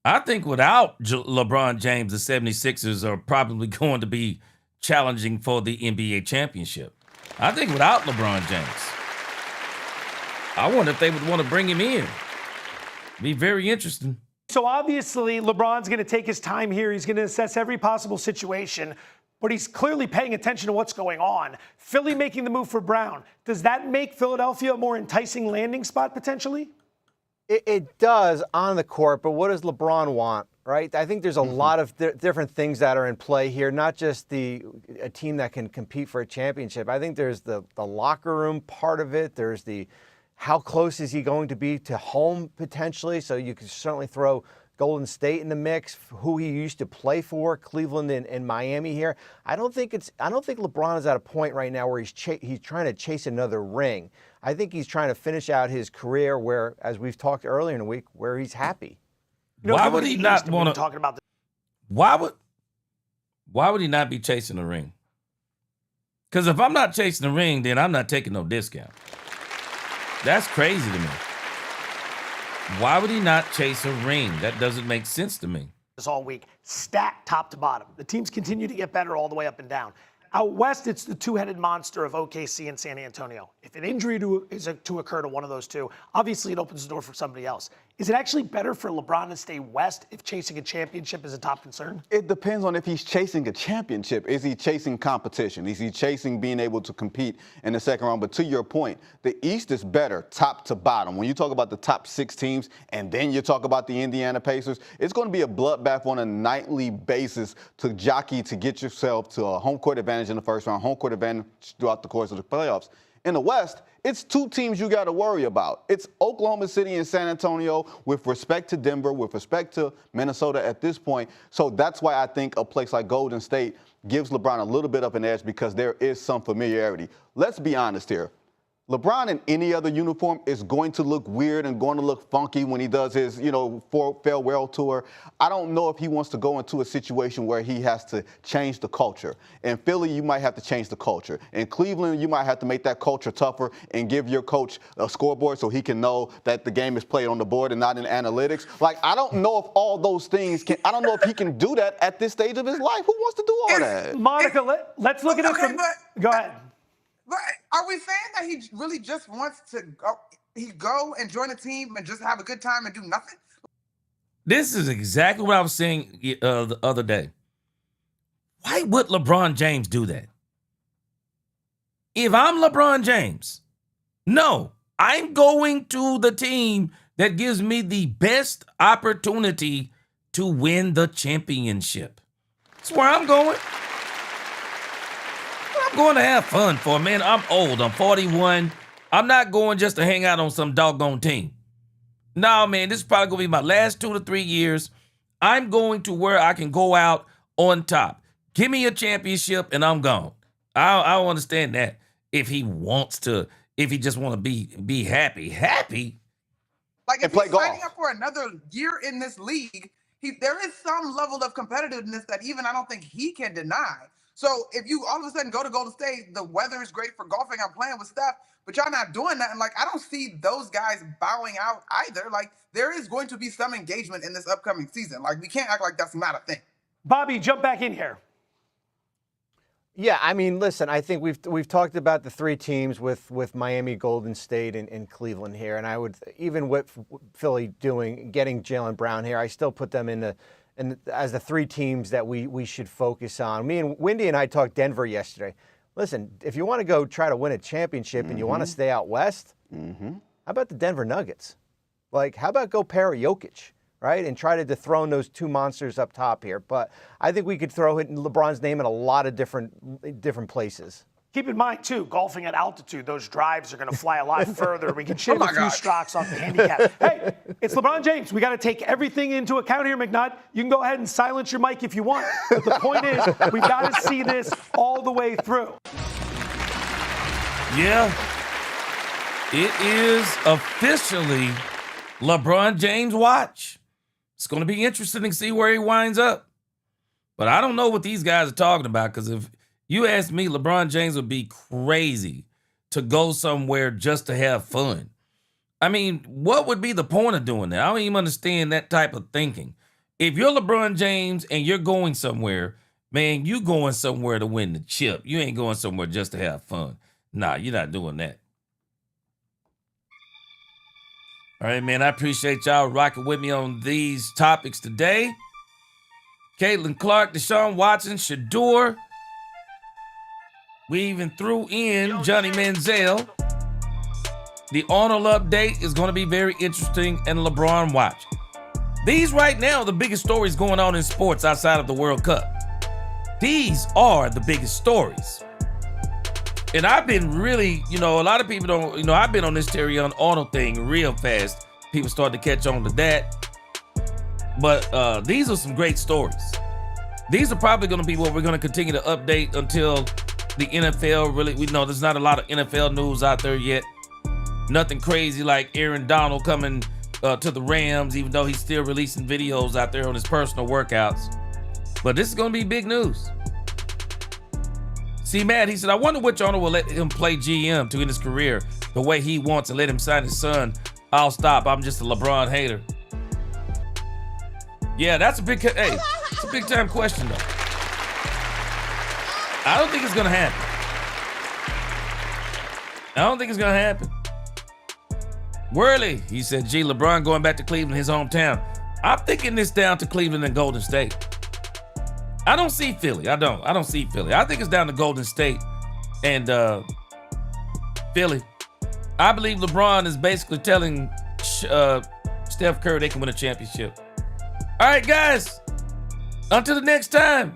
I think without LeBron James, the 76ers are probably going to be challenging for the NBA championship. I think without LeBron James, I wonder if they would want to bring him in. Be very interesting. So obviously, LeBron's going to take his time here. He's going to assess every possible situation, but he's clearly paying attention to what's going on. Philly making the move for Brown. Does that make Philadelphia a more enticing landing spot potentially? It does on the court, but what does LeBron want, right? I think there's a lot of different things that are in play here, not just a team that can compete for a championship. I think there's the locker room part of it. There's the how close is he going to be to home potentially? So you could certainly throw Golden State in the mix, who he used to play for, Cleveland and Miami here. I don't think LeBron is at a point right now where he's trying to chase another ring. I think he's trying to finish out his career where, as we've talked earlier in the week, where he's happy. Why would he not want to talking about this? Why would he not be chasing the ring? Because if I'm not chasing the ring, then I'm not taking no discount. That's crazy to me. Why would he not chase a ring? That doesn't make sense to me. All week, stacked top to bottom. The teams continue to get better all the way up and down. Out west, it's the two-headed monster of OKC and San Antonio. If an injury is to occur to one of those two, obviously it opens the door for somebody else. Is it actually better for LeBron to stay west if chasing a championship is a top concern? It depends on if he's chasing a championship. Is he chasing competition? Is he chasing being able to compete in the second round? But to your point, the East is better top to bottom. When you talk about the top 6 teams and then you talk about the Indiana Pacers, it's going to be a bloodbath on a nightly basis to jockey to get yourself to a home court advantage in the first round, home court advantage throughout the course of the playoffs. In the West, it's 2 teams you got to worry about. It's Oklahoma City and San Antonio with respect to Denver, with respect to Minnesota at this point. So that's why I think a place like Golden State gives LeBron a little bit of an edge because there is some familiarity. Let's be honest here. LeBron in any other uniform is going to look weird and going to look funky when he does his, farewell tour. I don't know if he wants to go into a situation where he has to change the culture. In Philly, you might have to change the culture. In Cleveland, you might have to make that culture tougher and give your coach a scoreboard so he can know that the game is played on the board and not in analytics. Like, I don't know if all those things I don't know if he can do that at this stage of his life. Who wants to do all that? Monica, let's look at it from... Go ahead. But are we saying that he really just wants to go and join a team and just have a good time and do nothing? This is exactly what I was saying the other day. Why would LeBron James do that? If I'm LeBron James, no, I'm going to the team that gives me the best opportunity to win the championship. That's where I'm going. I'm going to have fun for it, man. I'm old. I'm 41. I'm not going just to hang out on some doggone team. No, man, this is probably going to be my last 2 to 3 years. I'm going to where I can go out on top. Give me a championship and I'm gone. I don't understand that. If he wants to, if he just want to be happy. Like, if he's signing up for another year in this league, there is some level of competitiveness that even I don't think he can deny. So if you all of a sudden go to Golden State, the weather is great for golfing. I'm playing with Steph, but y'all not doing that. And like, I don't see those guys bowing out either. Like, there is going to be some engagement in this upcoming season. Like, we can't act like that's not a thing. Bobby, jump back in here. Yeah, I mean, listen, I think we've talked about the three teams with Miami, Golden State, and Cleveland here, and I would, even with Philly getting Jaylen Brown here, I still put them as the three teams that we should focus on. Me and Wendy and I talked Denver yesterday. Listen, if you want to go try to win a championship and you want to stay out west, how about the Denver Nuggets? Like, how about go pair Jokic, right, and try to dethrone those two monsters up top here? But I think we could throw LeBron's name in a lot of different places. Keep in mind, too, golfing at altitude, those drives are going to fly a lot further. We can shave a few strokes off the handicap. Hey, it's LeBron James. We got to take everything into account here, McNutt. You can go ahead and silence your mic if you want. But the point is, we've got to see this all the way through. Yeah, it is officially LeBron James' watch. It's going to be interesting to see where he winds up. But I don't know what these guys are talking about, because if you ask me, LeBron James would be crazy to go somewhere just to have fun. I mean, what would be the point of doing that? I don't even understand that type of thinking. If you're LeBron James and you're going somewhere, man, you going somewhere to win the chip. You ain't going somewhere just to have fun. Nah, you're not doing that. All right, man, I appreciate y'all rocking with me on these topics today. Caitlyn Clark, Deshaun Watson, Shedeur. We even threw in Johnny Manziel. The Arnold update is going to be very interesting, and LeBron watch. These right now are the biggest stories going on in sports outside of the World Cup. These are the biggest stories. And I've been really, a lot of people don't, I've been on this Terry Arnold thing real fast. People started to catch on to that. But these are some great stories. These are probably going to be what we're going to continue to update until the NFL really, we know there's not a lot of NFL news out there yet. Nothing crazy like Aaron Donald coming to the Rams, even though he's still releasing videos out there on his personal workouts. But this is going to be big news. See, Matt, he said, I wonder which owner will let him play GM to end his career the way he wants and let him sign his son. I'll stop. I'm just a LeBron hater. Yeah, it's a big time question, though. I don't think it's going to happen. Worley, he said, gee, LeBron going back to Cleveland, his hometown. I'm thinking this down to Cleveland and Golden State. I don't see Philly. I don't see Philly. I think it's down to Golden State and Philly. I believe LeBron is basically telling Steph Curry they can win a championship. All right, guys. Until the next time.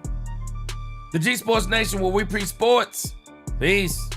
The G Sports Nation, where we pre-sports. Peace.